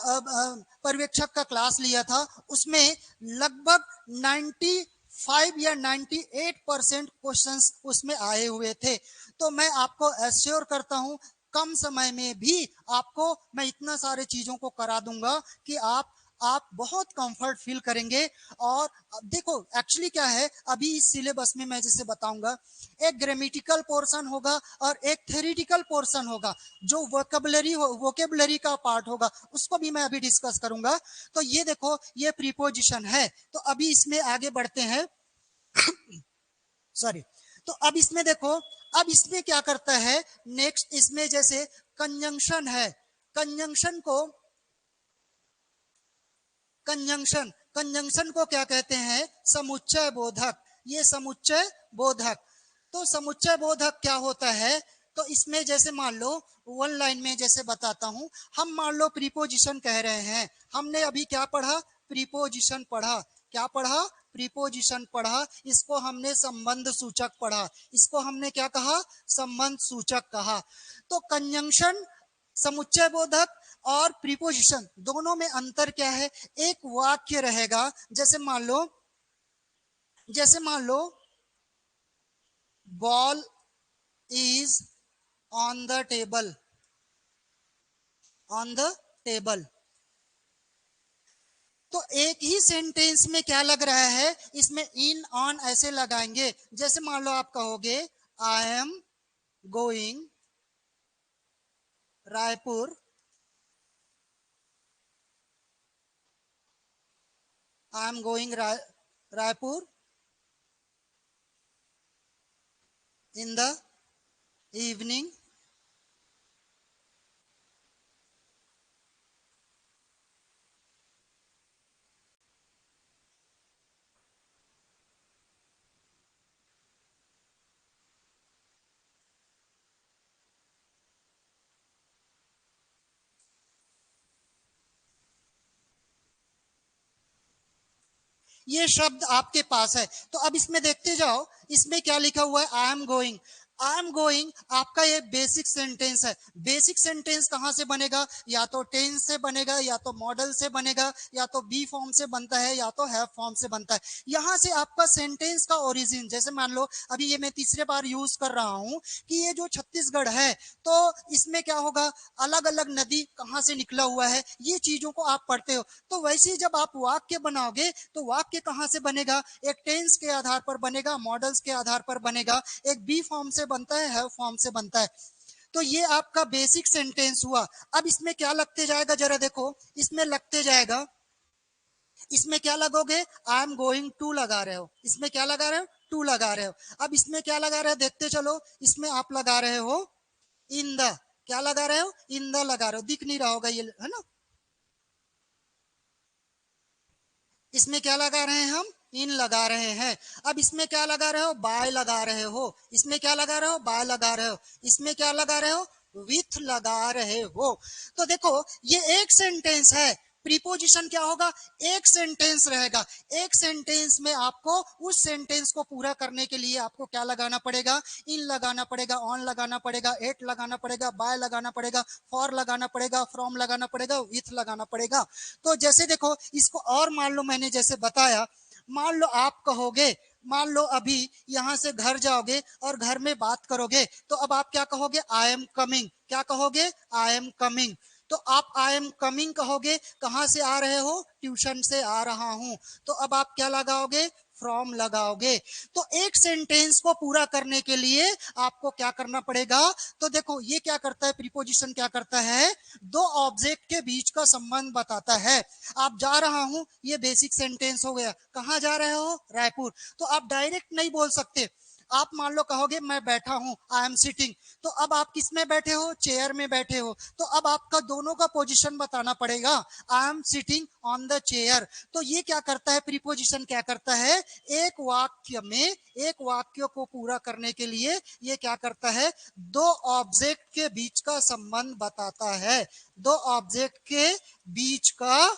पर्यवेक्षक का क्लास लिया था, उसमें लगभग 95 या 98% क्वेश्चंस उसमें आए हुए थे। तो मैं आपको एश्योर करता हूं, कम समय में भी आपको मैं इतना सारे चीजों को करा दूंगा कि आप बहुत कंफर्ट फील करेंगे। और देखो एक्चुअली क्या है, अभी इस सिलेबस में मैं जैसे बताऊंगा, एक ग्रामेटिकल पोर्शन होगा और एक थ्योरेटिकल पोर्शन होगा। जो वोकेबलरी का पार्ट होगा उसको भी मैं अभी डिस्कस करूंगा। तो ये देखो, ये प्रीपोजिशन है। तो अभी इसमें आगे बढ़ते हैं, सॉरी। तो अब इसमें देखो, अब इसमें क्या करता है, नेक्स्ट इसमें जैसे कंजंक्शन है, कंजंक्शन को कंजंक्शन कंजंक्शन को क्या कहते हैं, समुच्चय बोधक। ये समुच्चय बोधक, तो समुच्चय बोधक क्या होता है, तो इसमें जैसे मान लो वन लाइन में जैसे बताता हूं, हम मान लो प्रीपोजिशन कह रहे हैं, हमने अभी क्या पढ़ा, प्रीपोजिशन पढ़ा, क्या पढ़ा, प्रीपोजिशन पढ़ा, इसको हमने संबंध सूचक पढ़ा, इसको हमने क्या कहा, संबंध सूचक कहा। तो कंजंक्शन, समुच्चय बोधक और प्रीपोजिशन दोनों में अंतर क्या है, एक वाक्य रहेगा, जैसे मान लो ball is on the table, on the table, तो एक ही सेंटेंस में क्या लग रहा है, इसमें इन ऑन ऐसे लगाएंगे। जैसे मान लो आप कहोगे आई am going Raipur, I am going Raipur in the evening, ये शब्द आपके पास है। तो अब इसमें देखते जाओ, इसमें क्या लिखा हुआ है, आई am going, I am going आपका ये बेसिक सेंटेंस है। बेसिक सेंटेंस कहां से बनेगा, या तो टेंस से बनेगा, या तो मॉडल से बनेगा, या तो बी फॉर्म से बनता है, या तो हैव फॉर्म से बनता है। यहां से आपका सेंटेंस का ओरिजिन, जैसे मान लो अभी ये मैं तीसरे बार यूज कर रहा हूं कि ये जो छत्तीसगढ़ है, तो इसमें क्या होगा, अलग अलग नदी कहां से निकला हुआ है, ये चीजों को आप पढ़ते हो। तो वैसे ही जब आप वाक्य बनाओगे तो वाक्य कहां से बनेगा, एक टेंस के आधार पर बनेगा, मॉडल्स के आधार पर बनेगा, एक बी फॉर्म से बनता है, हैव फॉर्म से बनता है। तो ये आपका बेसिक सेंटेंस हुआ। अब इसमें क्या लगते जाएगा, जरा देखो, इसमें लगते जाएगा, इसमें क्या लगोगे, आई एम गोइंग टू लगा रहे हो, इसमें क्या लगा रहे हो, टू लगा रहे हो। अब इसमें क्या लगा रहे हो, देखते चलो, इसमें आप लगा रहे हो इन द, क्या लगा रहे हो, इन द लगा रहे हो, दिख नहीं रहा होगा ये, है ना, इसमें क्या लगा रहे हैं हम, इन लगा रहे हैं। अब इसमें क्या लगा रहे हो, बाय लगा रहे हो, इसमें क्या लगा रहे हो, बाय लगा रहे हो, इसमें क्या लगा रहे हो, विथ लगा रहे हो। तो देखो ये एक सेंटेंस है, प्रीपोजिशन क्या होगा, एक सेंटेंस रहेगा, एक सेंटेंस में आपको उस सेंटेंस को पूरा करने के लिए आपको क्या लगाना पड़ेगा, इन लगाना पड़ेगा, ऑन लगाना पड़ेगा, एट लगाना पड़ेगा, बाय लगाना पड़ेगा, फॉर लगाना पड़ेगा, फ्रॉम लगाना पड़ेगा, विथ लगाना पड़ेगा। तो जैसे देखो इसको और मान लो, मैंने जैसे बताया, मान लो आप कहोगे, मान लो अभी यहां से घर जाओगे और घर में बात करोगे, तो अब आप क्या कहोगे, आई एम कमिंग, क्या कहोगे, आई एम कमिंग। तो आप आई एम कमिंग कहोगे, कहां से आ रहे हो, ट्यूशन से आ रहा हूं, तो अब आप क्या लगाओगे, फ्रॉम लगाओगे। तो एक सेंटेंस को पूरा करने के लिए आपको क्या करना पड़ेगा, तो देखो ये क्या करता है, प्रीपोजिशन क्या करता है, दो ऑब्जेक्ट के बीच का संबंध बताता है। आप जा रहा हूं, ये बेसिक सेंटेंस हो गया, कहां जा रहे हो, रायपुर। तो आप डायरेक्ट नहीं बोल सकते, आप मान लो कहोगे मैं बैठा हूं, आई एम सिटिंग, तो अब आप किस में बैठे हो, चेयर में बैठे हो, तो अब आपका दोनों का पोजीशन बताना पड़ेगा, I am sitting on the chair. तो ये क्या करता है, प्रीपोजिशन क्या करता है, एक वाक्य में, एक वाक्य को पूरा करने के लिए ये क्या करता है, दो ऑब्जेक्ट के बीच का संबंध बताता है, दो ऑब्जेक्ट के बीच का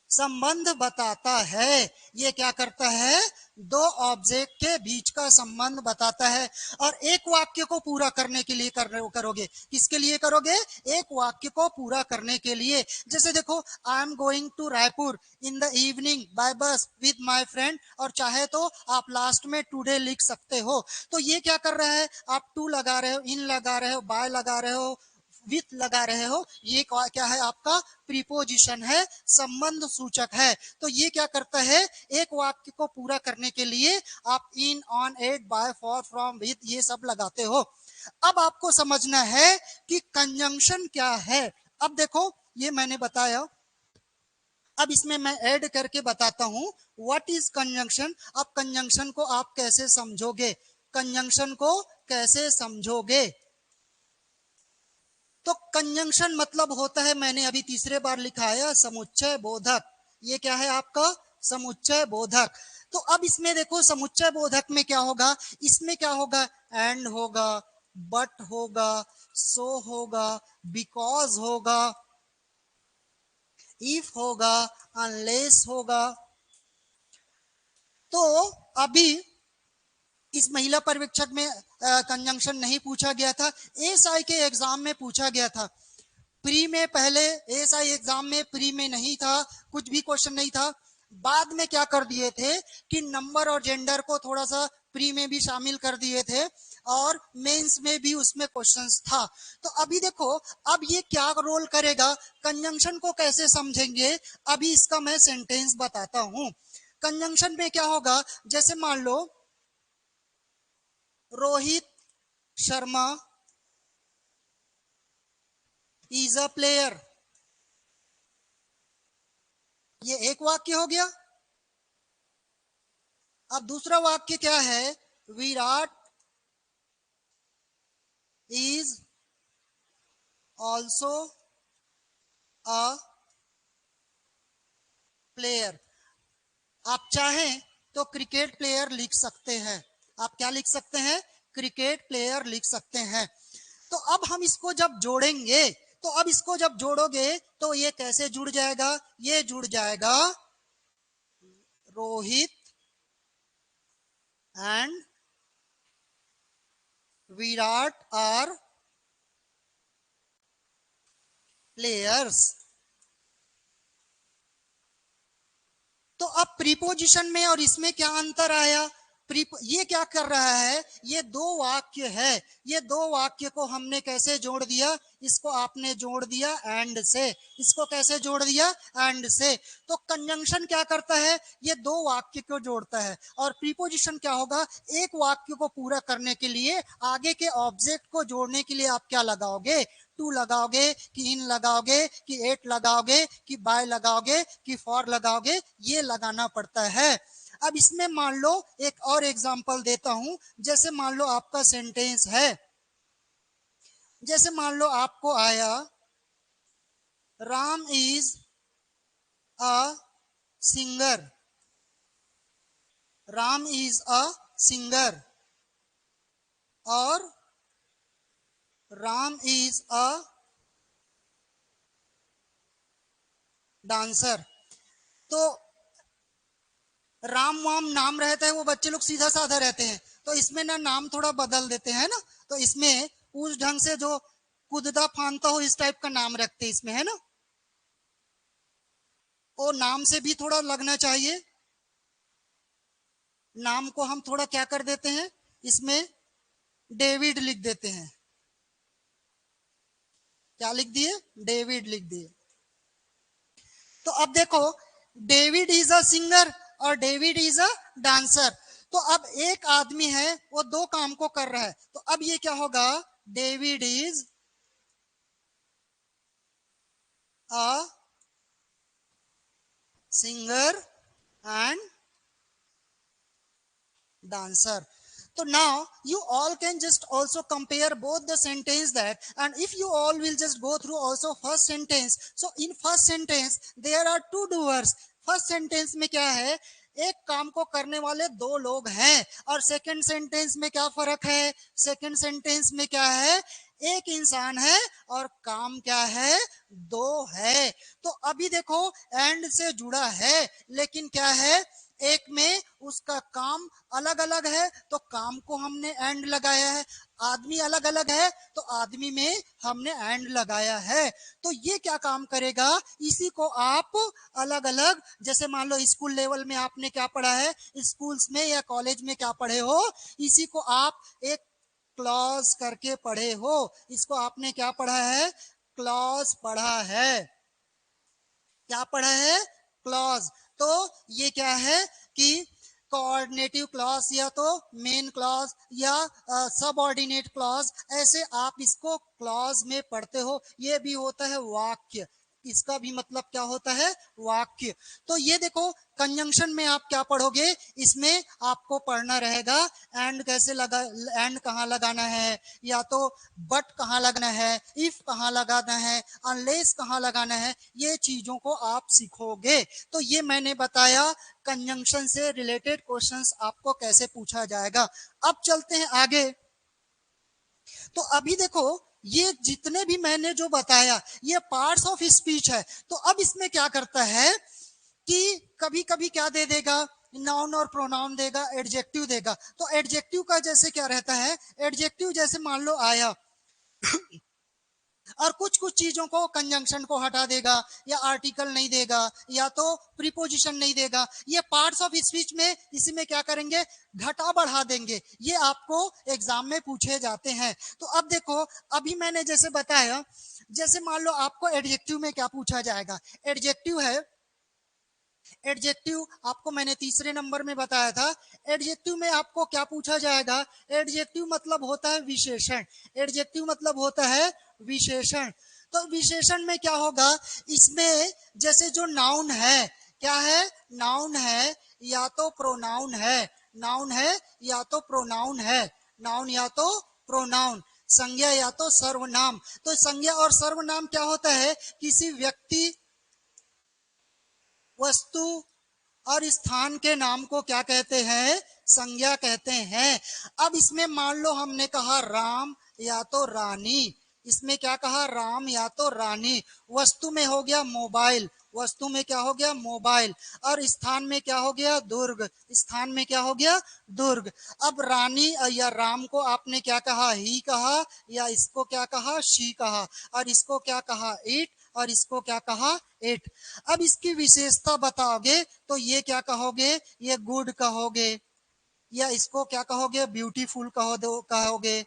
संबंध बताता है। ये क्या करता है, दो ऑब्जेक्ट के बीच का संबंध बताता है। और एक वाक्य को पूरा करने के लिए करोगे, किसके लिए करोगे, एक वाक्य को पूरा करने के लिए। जैसे देखो, I am going to Raipur in the evening by bus with my friend, और चाहे तो आप लास्ट में टुडे लिख सकते हो। तो ये क्या कर रहा है, आप टू लगा रहे हो, इन लगा रहे हो, बाय लगा रहे हो, विथ लगा रहे हो, ये क्या है, आपका प्रीपोजिशन है, संबंध सूचक है। तो ये क्या करता है, एक वाक्य को पूरा करने के लिए आप in, on, at, by, for, from, with ये सब लगाते हो। अब आपको समझना है कि कंजंक्शन क्या है। अब देखो ये मैंने बताया, अब इसमें मैं ऐड करके बताता हूं व्हाट इज कंजंक्शन। अब कंजंक्शन को आप कैसे समझोगे, कंजंक्शन को कैसे समझोगे, तो कंजंक्शन मतलब होता है, मैंने अभी तीसरे बार लिखा है, समुच्चय बोधक। ये क्या है आपका, समुच्चय बोधक। तो अब इसमें देखो समुच्चय बोधक में क्या होगा, इसमें क्या होगा, एंड होगा, बट होगा, सो होगा, बिकॉज होगा, इफ होगा, अनलेस होगा। तो अभी इस महिला पर्यवेक्षक में कंजंक्शन नहीं पूछा गया था, एएसआई के एग्जाम में पूछा गया था। प्री में पहले एएसआई एग्जाम में प्री में नहीं था, कुछ भी क्वेश्चन नहीं था। बाद में क्या कर दिए थे कि नंबर और जेंडर को थोड़ा सा प्री में भी शामिल कर दिए थे और मेंस में भी उसमें क्वेश्चंस था। तो अभी देखो, अब ये क्या रोल करेगा, कंजंक्शन को कैसे समझेंगे, अभी इसका मैं सेंटेंस बताता हूं। कंजंक्शन में क्या होगा, जैसे मान लो Rohit Sharma is a player, ये एक वाक्य हो गया। अब दूसरा वाक्य क्या है, Virat is also a player. आप चाहें तो क्रिकेट प्लेयर लिख सकते हैं, आप क्या लिख सकते हैं, क्रिकेट प्लेयर लिख सकते हैं। तो अब हम इसको जब जोड़ेंगे, तो अब इसको जब जोड़ोगे तो ये कैसे जुड़ जाएगा, ये जुड़ जाएगा Rohit and Virat are players. तो अब प्रीपोजिशन में और इसमें क्या अंतर आया, ये क्या कर रहा है, ये दो वाक्य है, ये दो वाक्य को हमने कैसे जोड़ दिया, इसको आपने जोड़ दिया एंड से, इसको कैसे जोड़ दिया, एंड से। तो कंजंक्शन क्या करता है, ये दो वाक्य को जोड़ता है, और प्रीपोजिशन क्या होगा, एक वाक्य को पूरा करने के लिए आगे के ऑब्जेक्ट को जोड़ने के लिए आप क्या लगाओगे, टू लगाओगे कि इन लगाओगे कि एट लगाओगे कि बाय लगाओगे कि फॉर लगाओगे, ये लगाना पड़ता है। अब इसमें मान लो एक और एग्जांपल देता हूं, जैसे मान लो आपका सेंटेंस है, जैसे मान लो आपको आया Ram is a singer, Ram is a singer, और राम इज अ डांसर। तो राम वाम नाम रहता है, वो बच्चे लोग सीधा साधा रहते हैं, तो इसमें ना नाम थोड़ा बदल देते हैं ना, तो इसमें उस ढंग से जो कूदता फांदता हो इस टाइप का नाम रखते हैं इसमें, है ना, वो नाम से भी थोड़ा लगना चाहिए। नाम को हम थोड़ा क्या कर देते हैं, इसमें डेविड लिख देते हैं, क्या लिख दिए, डेविड लिख दिए। तो अब देखो, डेविड इज अ सिंगर और डेविड इज अ डांसर। तो अब एक आदमी है वो दो काम को कर रहा है, तो अब ये क्या होगा, David is a singer and dancer. So now you all can just also compare both the sentence that, and if you all will just go through also first sentence, so in first sentence there are two doers। First sentence में क्या है, एक काम को करने वाले दो लोग हैं, और सेकंड सेंटेंस में क्या फर्क है, सेकंड सेंटेंस में क्या है, एक इंसान है और काम क्या है, दो है। तो अभी देखो एंड से जुड़ा है, लेकिन क्या है, एक में उसका काम अलग अलग है तो काम को हमने एंड लगाया है, आदमी अलग अलग है तो आदमी में हमने एंड लगाया है। तो ये क्या काम करेगा, इसी को आप अलग अलग, जैसे मान लो स्कूल लेवल में आपने क्या पढ़ा है, स्कूल्स में या कॉलेज में क्या पढ़े हो, इसी को आप एक क्लॉज करके पढ़े हो, इसको आपने क्या पढ़ा है, क्लॉज पढ़ा है, क्या पढ़ा है, क्लॉज। तो ये क्या है कि कोऑर्डिनेटिव क्लॉज या तो मेन क्लॉज या सबऑर्डिनेट क्लॉज, ऐसे आप इसको क्लॉज में पढ़ते हो। ये भी होता है वाक्य, इसका भी मतलब क्या होता है, वाक्य। तो ये देखो कंजंक्शन में आप क्या पढ़ोगे, इसमें आपको पढ़ना रहेगा एंड कैसे लगा, एंड कहाँ लगाना है, या तो बट कहाँ लगाना है, इफ कहाँ लगाना है, अनलेस कहाँ लगाना है, ये चीजों को आप सीखोगे। तो ये मैंने बताया कंजंक्शन से रिलेटेड क्वेश्चंस आपको कैसे पूछा जाएगा। अब चलते हैं आगे। तो अभी देखो ये जितने भी मैंने जो बताया ये पार्ट्स ऑफ स्पीच है। तो अब इसमें क्या करता है कि कभी कभी क्या दे देगा, नाउन और प्रोनाउन देगा, एडजेक्टिव देगा। तो एडजेक्टिव का जैसे क्या रहता है, एडजेक्टिव जैसे मान लो आया और कुछ कुछ चीजों को कंजंक्शन को हटा देगा, या आर्टिकल नहीं देगा, या तो प्रीपोजिशन नहीं देगा। ये पार्ट्स ऑफ स्पीच में इसी में क्या करेंगे, घटा बढ़ा देंगे। ये आपको एग्जाम में पूछे जाते हैं। तो अब देखो अभी मैंने जैसे बताया, जैसे मान लो आपको एडजेक्टिव में क्या पूछा जाएगा, एडजेक्टिव है, एडजेक्टिव आपको मैंने तीसरे नंबर में बताया था। एडजेक्टिव में आपको क्या पूछा जाएगा, एडजेक्टिव मतलब होता है विशेषण, एडजेक्टिव मतलब होता है विशेषण। तो विशेषण में क्या होगा, इसमें जैसे जो नाउन है, क्या है, नाउन है या तो प्रोनाउन है, नाउन है या तो प्रोनाउन है, नाउन या तो प्रोनाउन, संज्ञा या तो सर्वनाम। तो संज्ञा और सर्वनाम क्या होता है, किसी व्यक्ति, वस्तु और स्थान के नाम को क्या कहते हैं, संज्ञा कहते हैं। अब इसमें मान लो हमने कहा राम या तो रानी, इसमें क्या कहा, राम या तो रानी। वस्तु में हो गया मोबाइल, वस्तु में क्या हो गया, मोबाइल। और स्थान में क्या हो गया, दुर्ग, स्थान में क्या हो गया, दुर्ग। अब रानी या राम को आपने क्या कहा, ही कहा, या इसको क्या कहा, शी कहा, और इसको क्या कहा, इट, और इसको क्या कहा, इट। अब इसकी विशेषता बताओगे तो ये क्या कहोगे, ये गुड कहोगे, या इसको क्या कहोगे, ब्यूटीफुल कहोगे,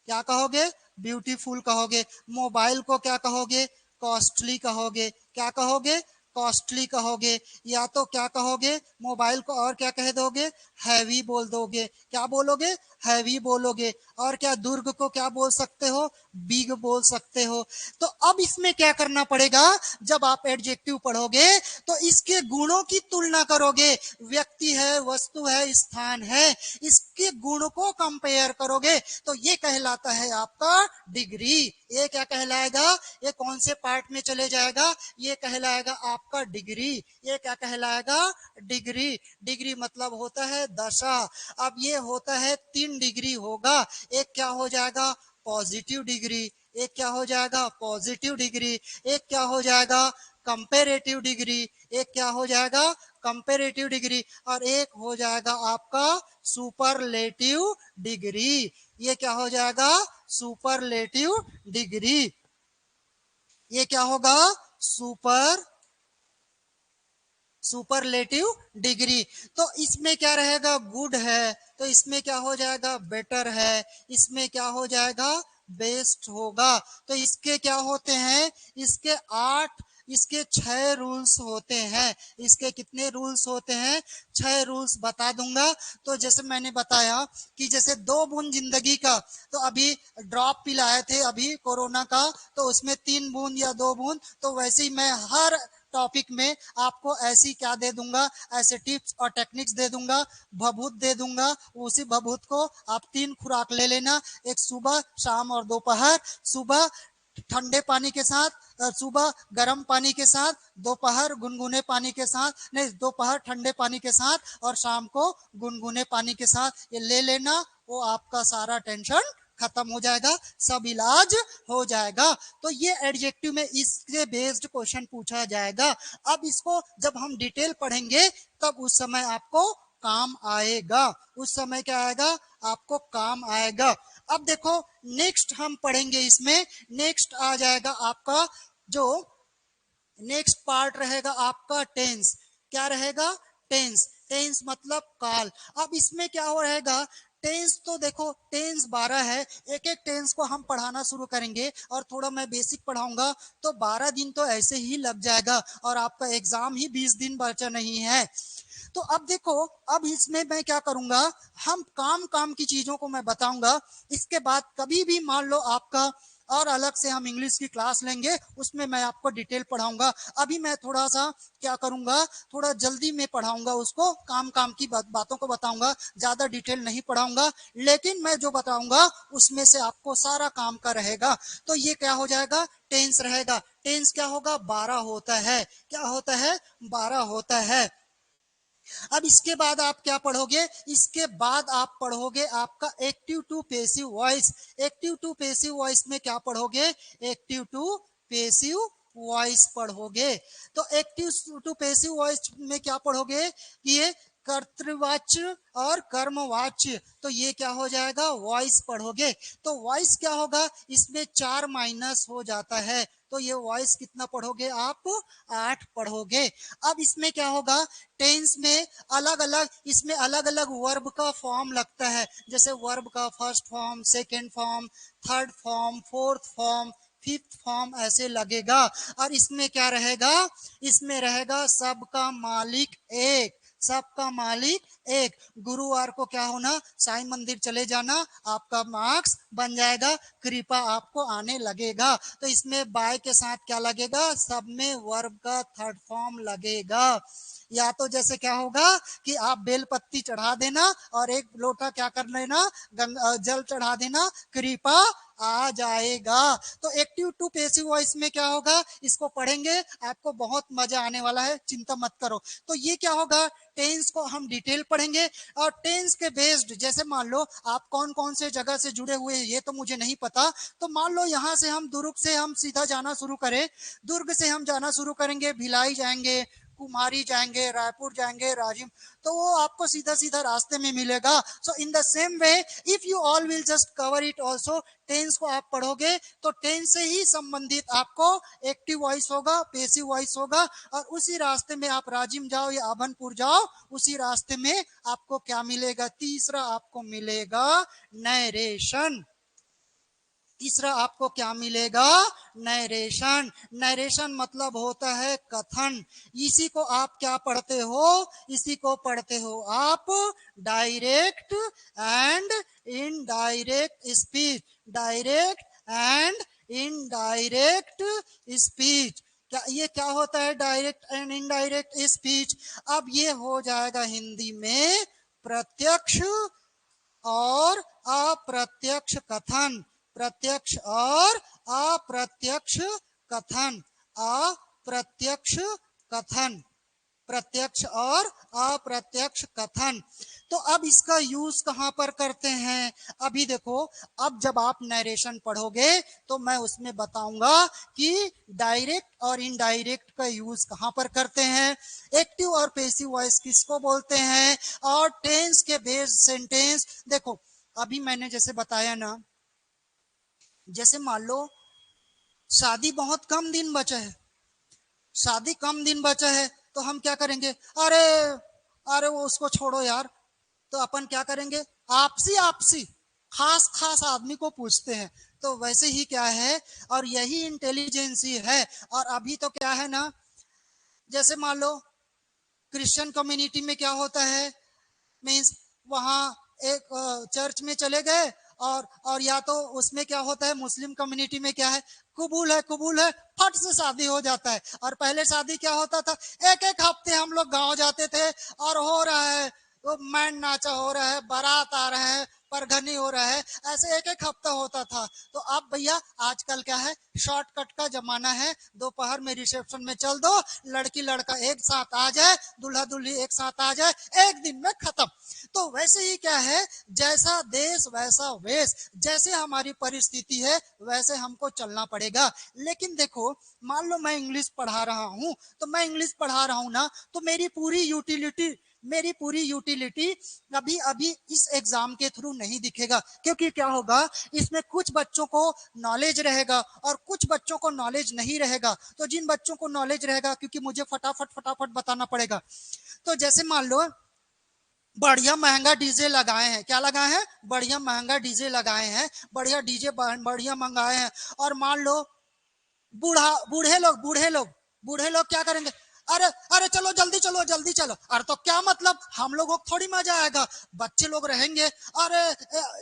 क्या कहोगे, ब्यूटीफुल कहोगे। मोबाइल को क्या कहोगे, कॉस्टली कहोगे, क्या कहोगे, कॉस्टली कहोगे। या तो क्या कहोगे, मोबाइल को और क्या कह दोगे, हैवी बोल दोगे, क्या बोलोगे, हैवी बोलोगे। और क्या, दुर्ग को क्या बोल सकते हो, बिग बोल सकते हो। तो अब इसमें क्या करना पड़ेगा, जब आप एडजेक्टिव पढ़ोगे तो इसके गुणों की तुलना करोगे, व्यक्ति है, वस्तु है, स्थान है, इसके गुण को कंपेयर करोगे, तो ये कहलाता है आपका डिग्री। ये क्या कहलाएगा, ये कौन से पार्ट में चले जाएगा, ये कहलाएगा आपका डिग्री। ये क्या कहलाएगा, डिग्री। डिग्री मतलब होता है दशा। अब ये होता है 3 डिग्री होगा, एक क्या हो जाएगा, पॉजिटिव डिग्री, एक क्या हो जाएगा, पॉजिटिव डिग्री, एक क्या हो जाएगा, कंपेरेटिव डिग्री, एक क्या हो जाएगा, कंपेरेटिव डिग्री, और एक हो जाएगा आपका सुपरलेटिव डिग्री। ये क्या हो जाएगा, सुपरलेटिव डिग्री। ये क्या होगा, सुपरलेटिव डिग्री। तो इसमें क्या रहेगा, गुड है, तो इसमें क्या हो जाएगा, बेटर है, इसमें क्या हो जाएगा, बेस्ट होगा। तो इसके क्या होते हैं, इसके 8, इसके 6 रूल्स होते हैं। इसके कितने रूल्स होते हैं, 6 रूल्स बता दूंगा। तो जैसे मैंने बताया कि जैसे 2 बूंद जिंदगी का, तो अभी ड्रॉप पिलाए थे अभी कोरोना का, तो उसमें 3 बूंद या 2 बूंद, तो वैसे ही मैं हर टॉपिक में आपको ऐसी क्या दे दूंगा, ऐसे टिप्स और टेक्निक्स दे दूंगा, भभूत दे दूंगा। उसी भभूत को आप 3 खुराक ले लेना, एक सुबह, शाम और दोपहर। सुबह ठंडे पानी के साथ, सुबह गर्म पानी के साथ, दोपहर गुनगुने पानी के साथ, नहीं, दोपहर ठंडे पानी के साथ और शाम को गुनगुने पानी के साथ। ये ले लेना, वो आपका सारा टेंशन खत्म हो जाएगा, सब इलाज हो जाएगा। तो ये एडजेक्टिव में इसके बेस्ड क्वेश्चन पूछा जाएगा। अब इसको जब हम डिटेल पढ़ेंगे तब उस समय आपको काम आएगा, उस समय क्या आएगा, आपको काम आएगा। अब देखो नेक्स्ट हम पढ़ेंगे, इसमें नेक्स्ट आ जाएगा आपका, जो नेक्स्ट पार्ट रहेगा आपका टेंस। क्या रहेगा, टेंस। टेंस मतलब काल। अब इसमें क्या हो रहेगा, टेंस तो देखो टेंस 12 है, एक एक टेंस को हम पढ़ाना शुरू करेंगे और थोड़ा मैं बेसिक पढ़ाऊंगा तो 12 दिन तो ऐसे ही लग जाएगा, और आपका एग्जाम ही 20 दिन बचा नहीं है। तो अब देखो, अब इसमें मैं क्या करूंगा, हम काम काम की चीजों को मैं बताऊंगा। इसके बाद कभी भी मान लो आपका और अलग से हम इंग्लिश की क्लास लेंगे, उसमें मैं आपको डिटेल पढ़ाऊंगा। अभी मैं थोड़ा सा क्या करूंगा, थोड़ा जल्दी में पढ़ाऊंगा, उसको काम काम की बातों को बताऊंगा, ज्यादा डिटेल नहीं पढ़ाऊंगा, लेकिन मैं जो बताऊंगा उसमें से आपको सारा काम का रहेगा। तो ये क्या हो जाएगा, टेंस रहेगा। टेंस क्या होगा, 12 होता है, क्या होता है, 12 होता है। अब इसके बाद आप क्या पढ़ोगे, इसके बाद आप पढ़ोगे आपका active to passive voice. Active to passive voice में क्या पढ़ोगे, एक्टिव टू पेसिव वॉइस पढ़ोगे। तो एक्टिव टू पेसिव वॉइस में क्या पढ़ोगे कि ये कर्तृवाच्य और कर्मवाच्य, तो ये क्या हो जाएगा, वॉइस पढ़ोगे। तो वॉइस क्या होगा, इसमें 4 माइनस हो जाता है, तो ये वॉइस कितना पढ़ोगे आप, 8 पढ़ोगे। अब इसमें क्या होगा, टेंस में अलग अलग, इसमें अलग अलग वर्ब का फॉर्म लगता है, जैसे वर्ब का first form, second form, third form, fourth form, fifth form ऐसे लगेगा। और इसमें क्या रहेगा, इसमें रहेगा सबका मालिक एक, सबका मालिक एक। गुरुवार को क्या होना, साईं मंदिर चले जाना, आपका मार्क्स बन जाएगा, कृपा आपको आने लगेगा। तो इसमें बाय के साथ क्या लगेगा, सब में वर्ब का थर्ड फॉर्म लगेगा। या तो जैसे क्या होगा कि आप बेलपत्ती चढ़ा देना और एक लोटा क्या कर लेना, जल चढ़ा देना, कृपा आ जाएगा। तो एक्टिव टू पेसिव वॉइस में क्या होगा, इसको पढ़ेंगे, आपको बहुत मजा आने वाला है, चिंता मत करो। तो ये क्या होगा, टेंस को हम डिटेल पढ़ेंगे। और टेंस के बेस्ड, जैसे मान लो आप कौन कौन से जगह से जुड़े हुए ये तो मुझे नहीं पता, तो मान लो यहाँ से हम दुर्ग से हम सीधा जाना शुरू करें, दुर्ग से हम जाना शुरू करेंगे, भिलाई जाएंगे, कुमारी जाएंगे, रायपुर जाएंगे, राजिम, तो वो आपको सीधा सीधा रास्ते में मिलेगा। So in the same way if you all will just cover it also, tense को आप पढ़ोगे तो टेंस से ही संबंधित आपको एक्टिव वॉइस होगा, पेसिव वॉइस होगा। और उसी रास्ते में आप राजिम जाओ या अभनपुर जाओ, उसी रास्ते में आपको क्या मिलेगा, तीसरा आपको मिलेगा नरेशन। तीसरा आपको क्या मिलेगा, नरेशन। नरेशन मतलब होता है कथन। इसी को आप क्या पढ़ते हो, इसी को पढ़ते हो आप direct and indirect speech. Direct and indirect speech, क्या ये क्या होता है, डायरेक्ट एंड इनडायरेक्ट स्पीच। अब ये हो जाएगा हिंदी में प्रत्यक्ष और अप्रत्यक्ष कथन। प्रत्यक्ष और अप्रत्यक्ष कथन, अप्रत्यक्ष कथन, प्रत्यक्ष और अप्रत्यक्ष कथन। तो अब इसका यूज कहां पर करते हैं, अभी देखो, अब जब आप नरेशन पढ़ोगे तो मैं उसमें बताऊंगा कि डायरेक्ट और इनडायरेक्ट का यूज कहां पर करते हैं, एक्टिव और पेसिव वॉइस किसको बोलते हैं, और टेंस के बेस्ड सेंटेंस। देखो अभी मैंने जैसे बताया ना, जैसे मान लो शादी बहुत कम दिन बचा है, शादी कम दिन बचा है, तो हम क्या करेंगे, अरे अरे वो उसको छोड़ो यार, तो अपन क्या करेंगे, आपसी आपसी खास खास आदमी को पूछते हैं। तो वैसे ही क्या है, और यही इंटेलिजेंसी है। और अभी तो क्या है ना, जैसे मान लो क्रिश्चियन कम्युनिटी में क्या होता है, मीन्स वहां एक चर्च में चले गए, और या तो उसमें क्या होता है, मुस्लिम कम्युनिटी में क्या है, कबूल है कबूल है, फट से शादी हो जाता है। और पहले शादी क्या होता था, एक एक हफ्ते हम लोग गांव जाते थे, और हो रहा है वो मैंड नाचा हो रहा है, बारात आ रहा है, परघनी हो रहा है, ऐसे एक एक हफ्ता होता था। तो अब भैया आजकल क्या है, शॉर्टकट का जमाना है, दोपहर में रिसेप्शन में चल दो, लड़की लड़का एक साथ आ जाए, दूल्हा दुल्ही एक साथ आ जाए, एक दिन में खत्म। तो वैसे ही क्या है, जैसा देश वैसा वेश, जैसे हमारी परिस्थिति है वैसे हमको चलना पड़ेगा। लेकिन देखो मान लो मैं इंग्लिश पढ़ा रहा हूं, तो मैं इंग्लिश पढ़ा रहा हूं ना, तो मेरी पूरी यूटिलिटी अभी अभी इस एग्जाम के थ्रू नहीं दिखेगा। क्योंकि क्या होगा, इसमें कुछ बच्चों को नॉलेज रहेगा और कुछ बच्चों को नॉलेज नहीं रहेगा। तो जिन बच्चों को नॉलेज रहेगा, क्योंकि मुझे फटाफट फटाफट बताना पड़ेगा, तो जैसे मान लो बढ़िया महंगा डीजे लगाए हैं, क्या लगाए हैं, बढ़िया महंगा डीजे लगाए हैं, बढ़िया डीजे बढ़िया मंगाए हैं। और मान लो बूढ़े लोग क्या करेंगे, अरे अरे चलो जल्दी चलो जल्दी चलो। अरे तो क्या मतलब, हम लोगों को थोड़ी मजा आएगा, बच्चे लोग रहेंगे, अरे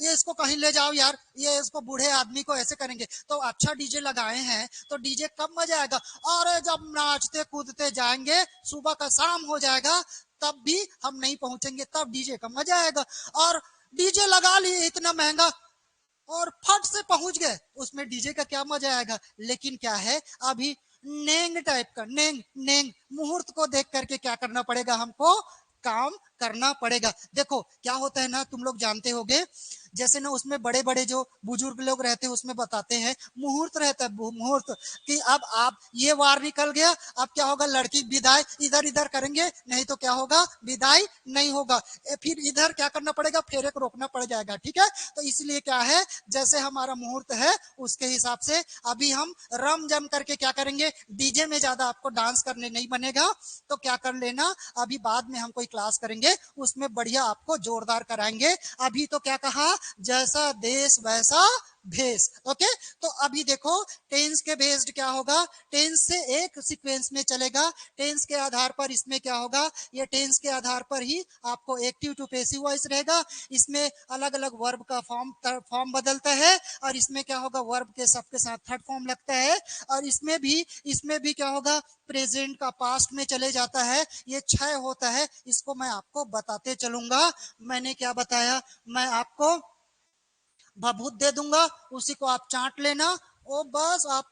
ये इसको कहीं ले जाओ यार, ये इसको बूढ़े आदमी को ऐसे करेंगे। तो अच्छा डीजे लगाए हैं, तो डीजे कब मजा आएगा, अरे जब नाचते कूदते जाएंगे, सुबह का शाम हो जाएगा, तब भी हम नहीं पहुंचेंगे, तब डीजे का मजा आएगा। और डीजे लगा लिए इतना महंगा, और फट से पहुंच गए, उसमें डीजे का क्या मजा आएगा। लेकिन क्या है, अभी नेंग टाइप का, नेंग नेंग मुहूर्त को देख करके क्या करना पड़ेगा हमको, काम करना पड़ेगा। देखो क्या होता है ना, तुम लोग जानते होगे, जैसे ना उसमें बड़े बड़े जो बुजुर्ग लोग रहते हैं उसमें बताते हैं मुहूर्त रहता है, मुहूर्त कि अब आप ये वार निकल गया, अब क्या होगा, लड़की विदाई इधर इधर करेंगे, नहीं तो क्या होगा, विदाई नहीं होगा, फिर इधर क्या करना पड़ेगा, फेरे को रोकना पड़ जाएगा। ठीक है, तो इसलिए क्या है, जैसे हमारा मुहूर्त है उसके हिसाब से अभी हम रम जम करके क्या करेंगे, डीजे में ज्यादा आपको डांस करने नहीं बनेगा, तो क्या कर लेना, अभी बाद में हम कोई क्लास करेंगे उसमें बढ़िया आपको जोरदार कराएंगे। अभी तो क्या कहा, जैसा देश वैसा भेस। ओके, तो अभी देखो टेंस के बेस्ड क्या होगा, टेंस से एक सीक्वेंस में चलेगा, टेंस के आधार पर इसमें क्या होगा, ये टेंस के आधार पर ही आपको एक्टिव टू पैसिव वॉइस रहेगा, इसमें अलग अलग वर्ब का फॉर्म बदलता है, और इसमें क्या होगा, वर्ब के सबके साथ थर्ड फॉर्म लगता है, और इसमें भी क्या होगा, प्रेजेंट का पास्ट में चले जाता है, ये क्षय होता है, इसको मैं आपको बताते चलूंगा। मैंने क्या बताया, मैं आपको भभूत दे दूंगा, उसी को आप चाट लेना, ओ बस आप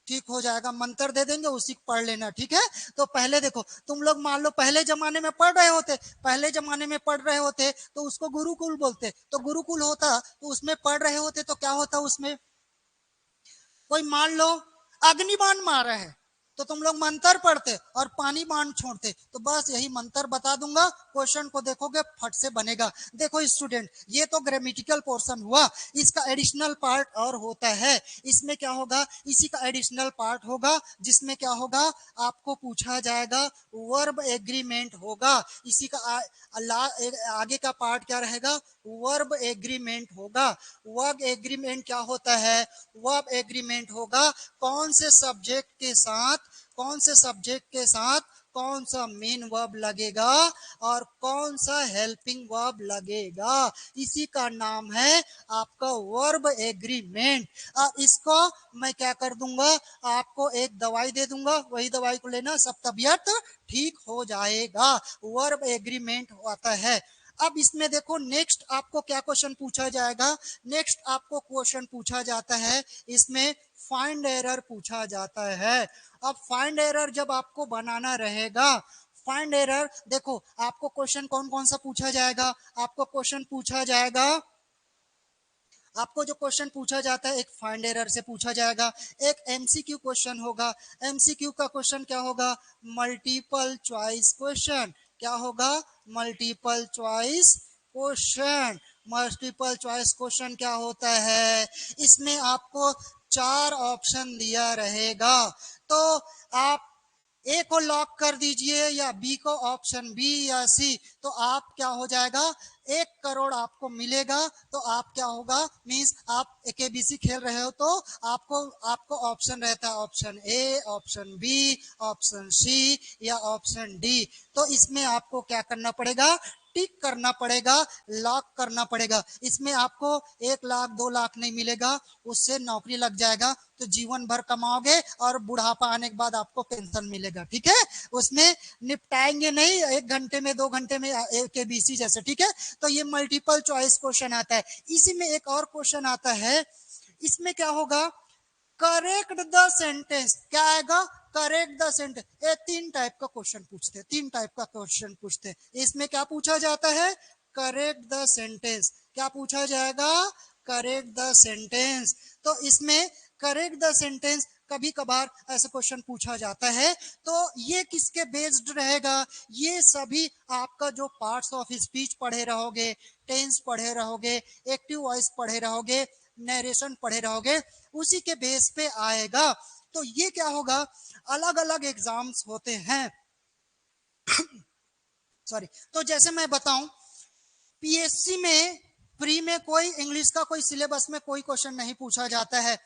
ठीक हो जाएगा, मंत्र दे देंगे उसी को पढ़ लेना। ठीक है, तो पहले देखो, तुम लोग मान लो पहले जमाने में पढ़ रहे होते, पहले जमाने में पढ़ रहे होते तो उसको गुरुकुल बोलते, तो गुरुकुल होता तो उसमें पढ़ रहे होते तो क्या होता, उसमें कोई मान लो अग्निबाण मार रहा है तो तुम लोग मंत्र पढ़ते और पानी बाण छोड़ते, तो बस यही मंत्र बता दूंगा, क्वेश्चन को देखोगे फट से बनेगा। देखो स्टूडेंट, ये तो ग्रामेटिकल पोर्शन हुआ, इसका एडिशनल पार्ट और होता है, इसमें क्या होगा, इसी का एडिशनल पार्ट होगा, जिसमें क्या होगा, आपको पूछा जाएगा वर्ब एग्रीमेंट होगा, इसी का आगे का पार्ट क्या रहेगा, वर्ब एग्रीमेंट होगा। वर्ब एग्रीमेंट क्या होता है, वर्ब एग्रीमेंट होगा कौन से सब्जेक्ट के साथ, कौन से सब्जेक्ट के साथ कौन सा मेन वर्ब लगेगा और कौन सा हेल्पिंग वर्ब लगेगा, इसी का नाम है आपका वर्ब एग्रीमेंट। इसको मैं क्या कर दूंगा, आपको एक दवाई दे दूंगा, वही दवाई को लेना, सब तबीयत ठीक हो जाएगा, वर्ब एग्रीमेंट होता है। अब इसमें देखो नेक्स्ट आपको क्या क्वेश्चन पूछा जाएगा, नेक्स्ट आपको क्वेश्चन पूछा जाता है, इसमें फाइंड एरर पूछा जाता है। अब फाइंड एरर जब आपको बनाना रहेगा, फाइंड एरर देखो आपको क्वेश्चन कौन कौन सा पूछा जाएगा, आपको क्वेश्चन पूछा जाएगा, आपको जो क्वेश्चन पूछा जाता है एक फाइंड एरर से पूछा जाएगा, एक एमसीक्यू क्वेश्चन होगा, एमसीक्यू का क्वेश्चन क्या होगा, मल्टीपल चॉइस क्वेश्चन, क्या होगा, multiple choice question. Multiple choice question क्या होता है, इसमें आपको 4 ऑप्शन दिया रहेगा, तो आप ए को लॉक कर दीजिए या बी को, ऑप्शन बी या सी, तो आप क्या हो जाएगा, 1 करोड़ आपको मिलेगा। तो आप क्या होगा, मीन्स आप एकेबीसी खेल रहे हो तो आपको आपको ऑप्शन रहता है, option A, option B, option C या ऑप्शन डी, तो इसमें आपको क्या करना पड़ेगा, टिक करना पड़ेगा, लॉक करना पड़ेगा। इसमें आपको 1 लाख 2 लाख नहीं मिलेगा, उससे नौकरी लग जाएगा तो जीवन भर कमाओगे और बुढ़ापा आने के बाद आपको पेंशन मिलेगा। ठीक है, उसमें निपटाएंगे नहीं 1 घंटे में 2 घंटे में के बीसी जैसे। ठीक है, तो ये मल्टीपल चॉइस क्वेश्चन आता है। इसी में एक और क्वेश्चन आता है, इसमें क्या होगा, करेक्ट द सेंटेंस, क्या आएगा, करेक्ट द सेंटेंस। ये 3 टाइप का क्वेश्चन पूछते हैं, 3 टाइप का क्वेश्चन पूछते हैं, इसमें क्या पूछा जाता है, करेक्ट द सेंटेंस, क्या पूछा जाएगा, करेक्ट द सेंटेंस। तो इसमें करेक्ट द सेंटेंस कभी कभार ऐसा क्वेश्चन पूछा जाता है, तो ये किसके बेस्ड रहेगा, ये सभी आपका जो पार्ट्स ऑफ स्पीच पढ़े रहोगे, टेंस पढ़े रहोगे, एक्टिव वॉइस पढ़े रहोगे, नरेशन पढ़े रहोगे, उसी के बेस पे आएगा। तो ये क्या होगा, अलग अलग एग्जाम्स होते हैं। सॉरी, तो जैसे मैं बताऊं, पीएससी में प्री में कोई इंग्लिश का कोई सिलेबस में कोई क्वेश्चन नहीं पूछा जाता है।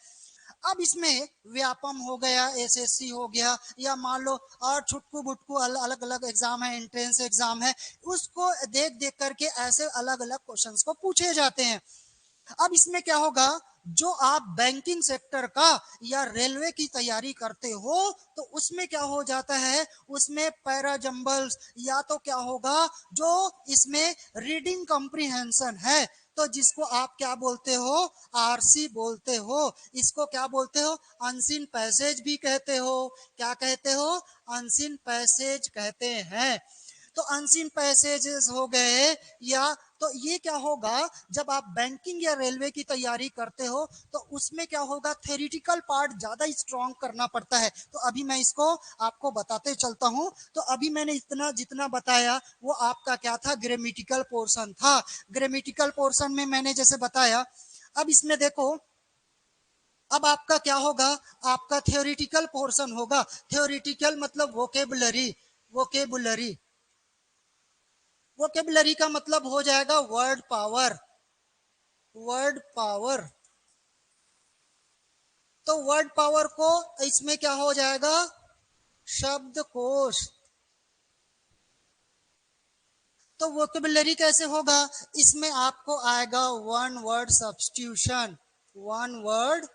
अब इसमें व्यापम हो गया, एसएससी हो गया, या मान लो और छुटकू बुटकू अलग अलग एग्जाम है, एंट्रेंस एग्जाम है, उसको देख देख करके ऐसे अलग अलग क्वेश्चंस को पूछे जाते हैं। अब इसमें क्या होगा, जो आप बैंकिंग सेक्टर का या रेलवे की तैयारी करते हो तो उसमें क्या हो जाता है, उसमें पैराजम्बल्स या तो क्या होगा, जो इसमें रीडिंग कॉम्प्रिहेंशन है, तो जिसको आप क्या बोलते हो, आरसी बोलते हो, इसको क्या बोलते हो, अनसीन पैसेज भी कहते हो, क्या कहते हो, अनसीन पैसेज कहते हैं। तो अनसीन पैसेजेस हो गए, या तो ये क्या होगा, जब आप बैंकिंग या रेलवे की तैयारी करते हो तो उसमें क्या होगा, थ्योरेटिकल पार्ट ज्यादा स्ट्रॉन्ग करना पड़ता है। तो अभी मैं इसको आपको बताते चलता हूं। तो अभी मैंने इतना जितना बताया वो आपका क्या था, ग्रामेटिकल पोर्शन था। ग्रामेटिकल पोर्शन में मैंने जैसे बताया, अब इसमें देखो, अब आपका क्या होगा, आपका थ्योरेटिकल पोर्शन होगा। थ्योरेटिकल मतलब वोकेबुलरी, वोकेबुलरी, वोकेबुलरी का मतलब हो जाएगा वर्ड पावर, वर्ड पावर। तो वर्ड पावर को इसमें क्या हो जाएगा, शब्दकोश। तो वोकेबुलरी कैसे होगा, इसमें आपको आएगा one word substitution, one word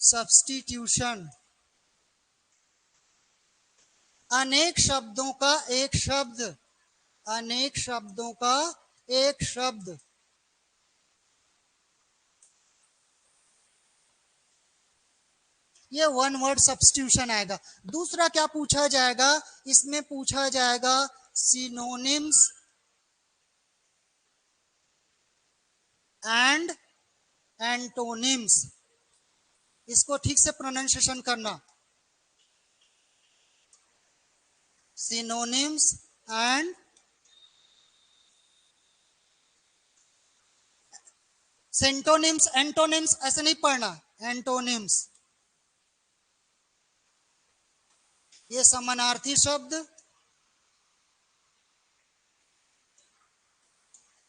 substitution, अनेक शब्दों का एक शब्द, अनेक शब्दों का एक शब्द। ये वन वर्ड सब्स्टिट्यूशन आएगा। दूसरा क्या पूछा जाएगा, इसमें पूछा जाएगा सिनोनिम्स एंड एंटोनिम्स। इसको ठीक से प्रोनाउंसिएशन करना, सिनोनिम्स एंड सेंटोनिम्स, एंटोनिम्स ऐसे नहीं पढ़ना, एंटोनिम्स। ये समानार्थी शब्द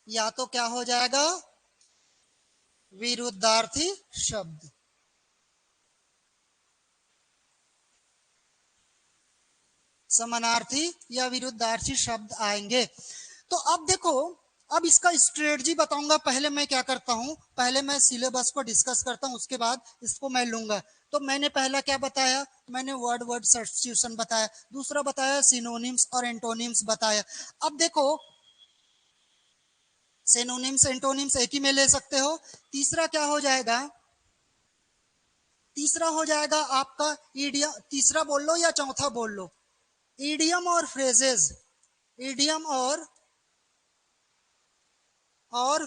या तो क्या हो जाएगा, विरुद्धार्थी शब्द। समानार्थी या विरुद्धार्थी शब्द आएंगे। तो अब देखो, अब इसका स्ट्रेटजी बताऊंगा। पहले मैं क्या करता हूं, पहले मैं सिलेबस को डिस्कस करता हूं, उसके बाद इसको मैं लूंगा। तो मैंने पहला क्या बताया, मैंने वर्ड वर्ड सब्स्टिट्यूशन बताया, दूसरा बताया सिनोनिम्स और एंटोनिम्स बताया। अब देखो, सिनोनिम्स एंटोनिम्स एक ही में ले सकते हो। तीसरा क्या हो जाएगा, तीसरा हो जाएगा आपका ईडियम। तीसरा बोल लो या चौथा बोल लो, ईडियम और फ्रेजेस, ईडियम और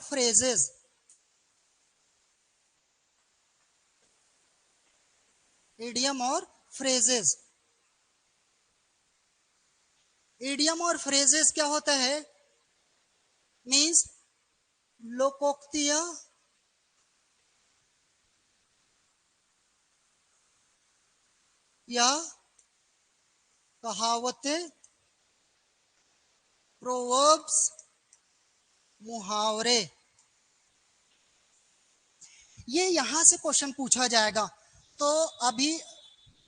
फ्रेजेस। ईडियम और फ्रेजेस, ईडियम और फ्रेजेस क्या होता है, मीन्स लोकोक्तियां या कहावतें, प्रोवर्ब्स, मुहावरे। ये यहां से क्वेश्चन पूछा जाएगा। तो अभी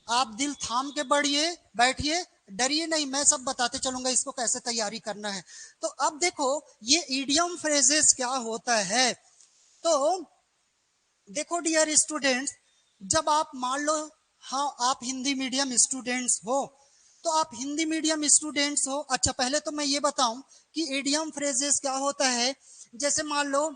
आप दिल थाम के बढ़िए, बैठिए, डरिए नहीं, मैं सब बताते चलूंगा इसको कैसे तैयारी करना है। तो अब देखो, ये ईडियम फ्रेजेस क्या होता है। तो देखो डियर स्टूडेंट्स, जब आप मान लो, हाँ आप हिंदी मीडियम स्टूडेंट्स हो, तो आप हिंदी मीडियम स्टूडेंट्स हो। अच्छा पहले तो मैं ये बताऊं कि इडियम फ्रेजेस क्या होता है। जैसे मान लो,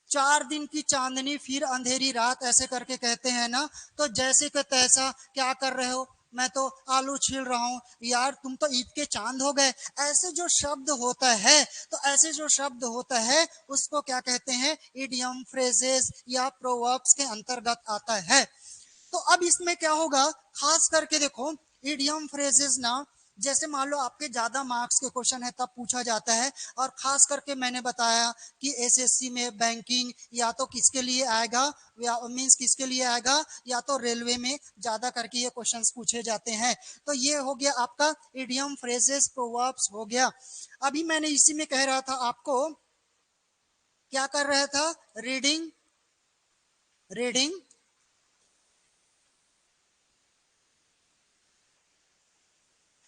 4 दिन की चांदनी फिर अंधेरी रात, ऐसे करके कहते हैं ना। तो जैसे कि तैसा, क्या कर रहे हो, मैं तो आलू छील रहा हूं, यार तुम तो ईद के चांद हो गए। ऐसे जो शब्द होता है, तो ऐसे जो शब्द होता है उसको क्या कहते हैं, इडियम फ्रेजेस या प्रोवर्ब्स के अंतर्गत आता है। तो अब इसमें क्या होगा, खास करके देखो, इडियम फ्रेजेस ना, जैसे मान लो आपके ज्यादा मार्क्स के क्वेश्चन है तब पूछा जाता है। और खास करके मैंने बताया कि एसएससी में बैंकिंग या तो किसके लिए आएगा, या मींस किसके लिए आएगा, या तो रेलवे में ज्यादा करके ये क्वेश्चंस पूछे जाते हैं। तो ये हो गया आपका इडियम फ्रेजेस प्रोवर्ब्स हो गया। अभी मैंने इसी में कह रहा था आपको, क्या कर रहा था, reading, reading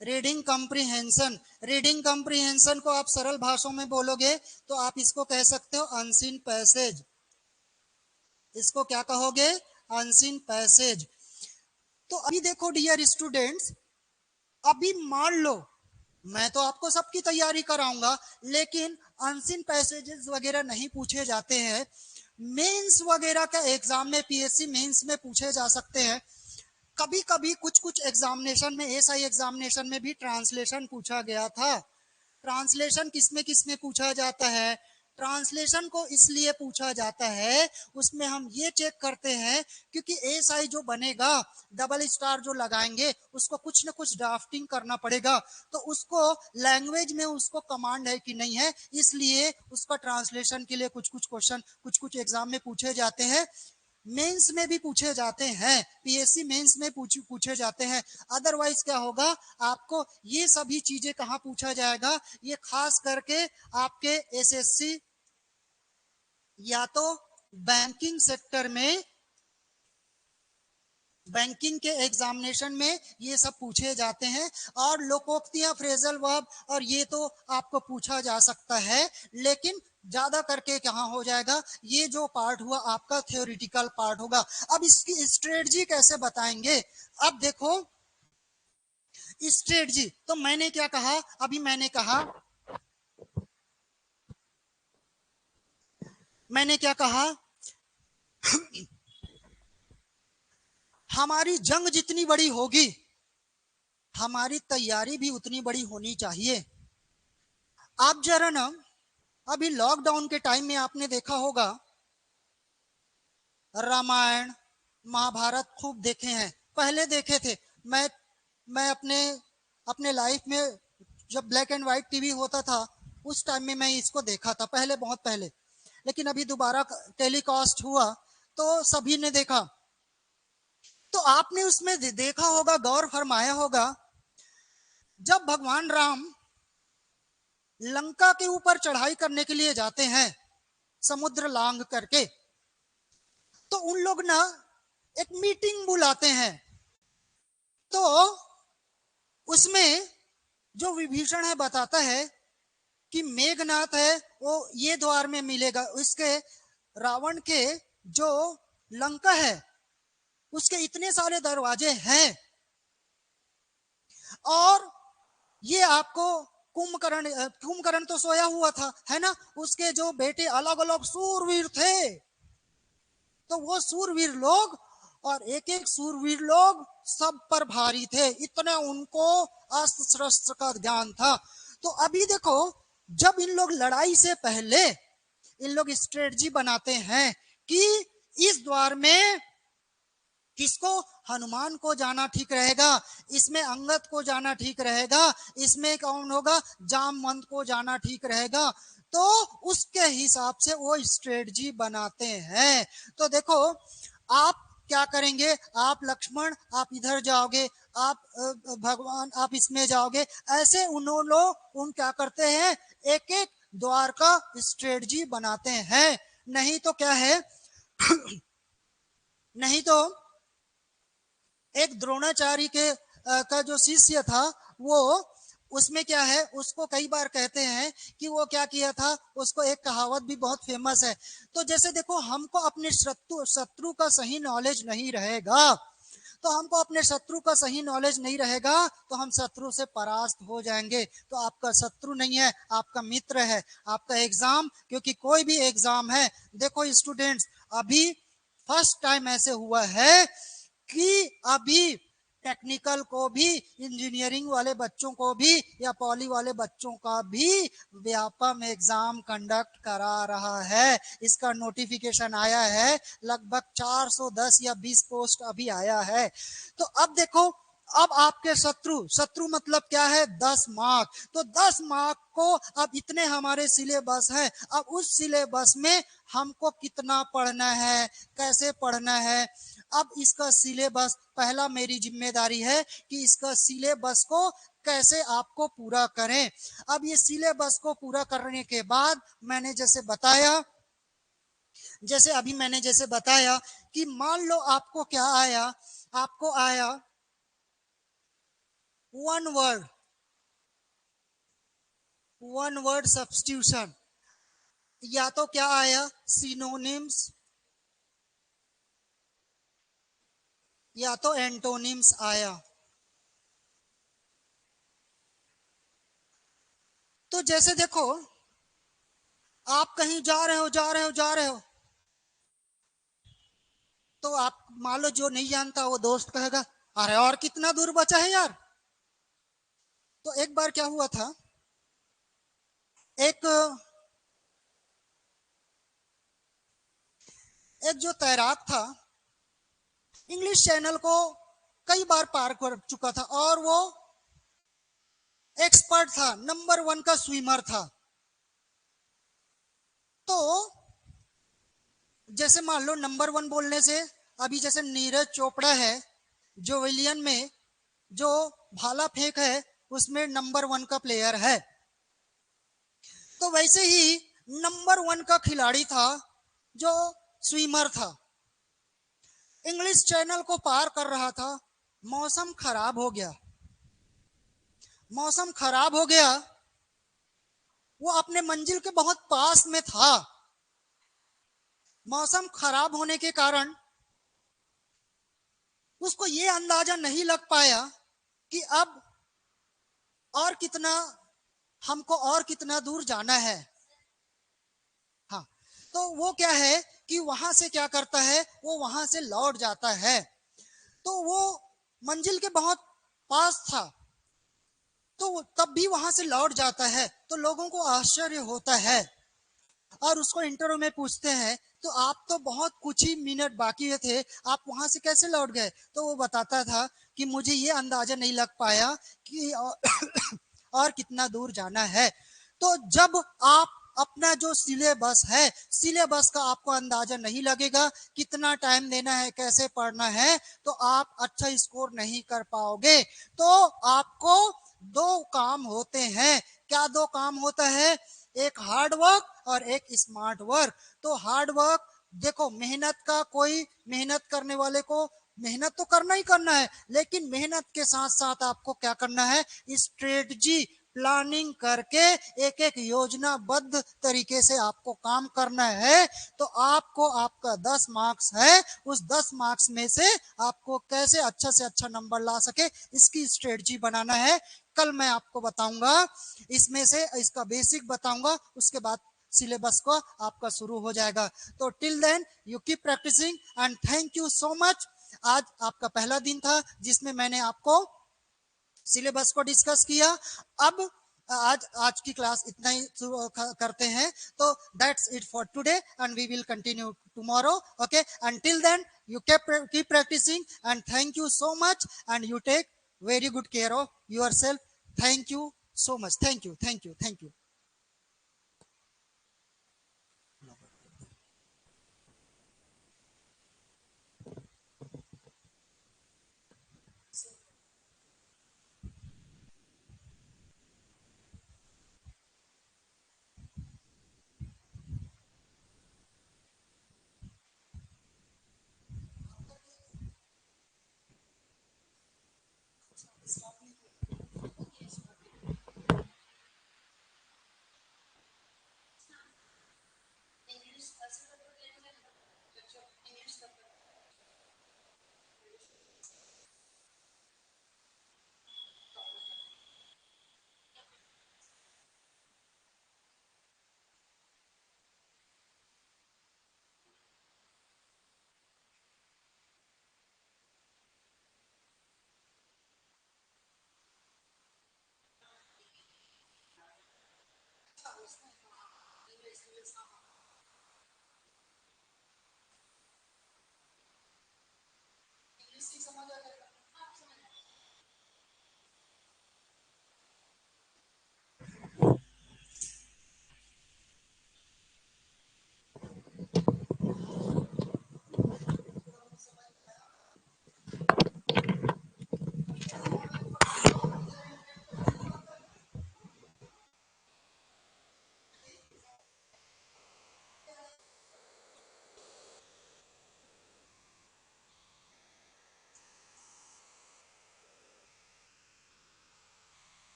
reading comprehension. Reading comprehension को आप सरल भाषाओं में बोलोगे तो आप इसको कह सकते हो अनसीन पैसेज। इसको क्या कहोगे, अनसीन पैसेज। तो अभी देखो डियर स्टूडेंट्स, अभी मान लो मैं तो आपको सबकी तैयारी कराऊंगा, लेकिन अनसीन पैसेजेस वगैरह नहीं पूछे जाते हैं। मेंस वगैरह का एग्जाम में, पीएससी मेंस में पूछे जा सकते हैं। कभी कभी कुछ कुछ एग्जामिनेशन में, एसआई एग्जामिनेशन में भी ट्रांसलेशन पूछा गया था। ट्रांसलेशन किसमें पूछा जाता है? ट्रांसलेशन को इसलिए पूछा जाता है, उसमें हम ये चेक करते हैं क्योंकि एसआई जो बनेगा, डबल स्टार जो लगाएंगे, उसको कुछ ना कुछ ड्राफ्टिंग करना पड़ेगा, तो उसको लैंग्वेज में उसको कमांड है कि नहीं है, इसलिए उसका ट्रांसलेशन के लिए कुछ कुछ क्वेश्चन कुछ कुछ एग्जाम में पूछे जाते हैं। मेंस में भी पूछे जाते हैं, पीएससी मेंस में पूछे जाते हैं। अदरवाइज क्या होगा, आपको ये सभी चीजें कहाँ पूछा जाएगा? ये खास करके आपके एसएससी या तो बैंकिंग सेक्टर में, बैंकिंग के एग्जामिनेशन में ये सब पूछे जाते हैं। और लोकोक्तियां, फ्रेजल वर्ब और ये तो आपको पूछा जा सकता है, लेकिन ज्यादा करके कहाँ हो जाएगा, ये जो पार्ट हुआ आपका थ्योरेटिकल पार्ट होगा। अब इसकी स्ट्रेटजी कैसे बताएंगे? अब देखो स्ट्रेटजी, तो मैंने क्या कहा, अभी मैंने क्या कहा, हमारी जंग जितनी बड़ी होगी, हमारी तैयारी भी उतनी बड़ी होनी चाहिए। आप जरा ना, अभी लॉकडाउन के टाइम में आपने देखा होगा, रामायण महाभारत खूब देखे हैं, पहले देखे थे। मैं अपने अपने लाइफ में जब ब्लैक एंड व्हाइट टीवी होता था, उस टाइम में मैं इसको देखा था, पहले, बहुत पहले। लेकिन अभी दोबारा टेलीकास्ट हुआ तो सभी ने देखा। तो आपने उसमें देखा होगा, गौर फरमाया होगा, जब भगवान राम लंका के ऊपर चढ़ाई करने के लिए जाते हैं समुद्र लांग करके, तो उन लोग ना एक मीटिंग बुलाते हैं। तो उसमें जो विभीषण है बताता है कि मेघनाथ है वो ये द्वार में मिलेगा, उसके रावण के जो लंका है उसके इतने सारे दरवाजे हैं। और ये आपको कुंभकर्ण तो सोया हुआ था, है ना, उसके जो बेटे अलग अलग सूरवीर थे, तो वो सूरवीर लोग, और एक एक सूरवीर लोग सब पर भारी थे, इतना उनको अस्त्र शस्त्र का ज्ञान था। तो अभी देखो, जब इन लोग लड़ाई से पहले इन लोग स्ट्रेटजी बनाते हैं कि इस द्वार में किसको, हनुमान को जाना ठीक रहेगा, इसमें अंगद को जाना ठीक रहेगा, इसमें कौन होगा, जामवंत को जाना ठीक रहेगा। तो उसके हिसाब से वो स्ट्रेटजी बनाते हैं। तो देखो, आप क्या करेंगे, आप लक्ष्मण आप इधर जाओगे, आप भगवान आप इसमें जाओगे, ऐसे उन्होंने लोग उन क्या करते हैं, एक एक द्वार का स्ट्रेटजी बनाते हैं। नहीं तो क्या है नहीं तो एक द्रोणाचार्य के का जो शिष्य था, वो उसमें क्या है, उसको कई बार कहते हैं कि वो क्या किया था, उसको एक कहावत भी बहुत फेमस है। तो जैसे देखो, हमको अपने शत्रु का सही नॉलेज नहीं रहेगा, तो हमको अपने शत्रु का सही नॉलेज नहीं रहेगा तो हम शत्रु से परास्त हो जाएंगे। तो आपका शत्रु नहीं है, आपका मित्र है, आपका एग्जाम, क्योंकि कोई भी एग्जाम है, देखो स्टूडेंट्स, अभी फर्स्ट टाइम ऐसे हुआ है कि अभी टेक्निकल को भी, इंजीनियरिंग वाले बच्चों को भी, या पॉली वाले बच्चों का भी व्यापम एग्जाम कंडक्ट करा रहा है। इसका नोटिफिकेशन आया है, लगभग 410 या 20 पोस्ट अभी आया है। तो अब देखो, अब आपके शत्रु, शत्रु मतलब क्या है, 10 मार्क, तो 10 मार्क को अब इतने हमारे सिलेबस है, अब उस सिलेबस में हमको कितना पढ़ना है, कैसे पढ़ना है। अब इसका सिलेबस, पहला मेरी जिम्मेदारी है कि इसका सिलेबस को कैसे आपको पूरा करें। अब ये सिलेबस को पूरा करने के बाद मैंने जैसे बताया कि मान लो आपको क्या आया, आपको आया वन वर्ड सब्स्टिट्यूशन, या तो क्या आया, सिनोनिम्स, या तो एंटोनिम्स आया। तो जैसे देखो, आप कहीं जा रहे हो, तो आप मान लो जो नहीं जानता वो दोस्त कहेगा, अरे और कितना दूर बचा है यार। तो एक बार क्या हुआ था, एक एक जो तैराक था, इंग्लिश चैनल को कई बार पार कर चुका था और वो एक्सपर्ट था, नंबर वन का स्विमर था। तो जैसे मान लो नंबर वन बोलने से, अभी जैसे नीरज चोपड़ा है, जो विलियन में जो भाला फेंक है उसमें नंबर वन का प्लेयर है, तो वैसे ही नंबर वन का खिलाड़ी था जो स्विमर था। इंग्लिश चैनल को पार कर रहा था, मौसम खराब हो गया। मौसम खराब हो गया, वो अपने मंजिल के बहुत पास में था। मौसम खराब होने के कारण उसको ये अंदाजा नहीं लग पाया कि अब और कितना, हमको और कितना दूर जाना है। हाँ, तो वो क्या है कि वहां से क्या करता है, वो वहां से लौट जाता है। तो वो मंजिल के बहुत पास था, तो तब भी वहां से लौट जाता है, तो लोगों को आश्चर्य होता है और उसको इंटरव्यू में पूछते हैं, तो आप तो बहुत कुछ ही मिनट बाकी थे, आप वहां से कैसे लौट गए? तो वो बताता था कि मुझे ये अंदाजा नहीं लग पाया कि और कितना दूर जाना है। तो जब आप अपना जो सिलेबस है, सिलेबस का आपको अंदाजा नहीं लगेगा, कितना टाइम देना है, कैसे पढ़ना है, तो आप अच्छा स्कोर नहीं कर पाओगे। तो आपको दो काम होते हैं। क्या दो काम होता है? एक हार्ड वर्क और एक स्मार्ट वर्क। तो हार्ड वर्क, देखो मेहनत का, कोई मेहनत करने वाले को मेहनत तो करना ही करना है, लेकिन मेहनत के साथ साथ आपको क्या करना है, स्ट्रेटजी प्लानिंग करके एक एक योजनाबद्ध तरीके से आपको काम करना है। तो आपको, आपका 10 मार्क्स है, उस 10 मार्क्स में से आपको कैसे अच्छा से अच्छा नंबर ला सके, इसकी स्ट्रेटजी बनाना है। कल मैं आपको बताऊंगा, इसमें से इसका बेसिक बताऊंगा, उसके बाद सिलेबस को आपका शुरू हो जाएगा। तो till then you keep practising and thank you so much. आज आपका पहला दिन था जिसमें मैंने आपको सिलेबस को डिस्कस किया। अब आज आज की क्लास इतना ही करते हैं। तो that's it for today and we will continue tomorrow. Okay, until then you keep practising and thank you so much and you take very good care of yourself. Thank you so much. Thank you, thank you, thank you.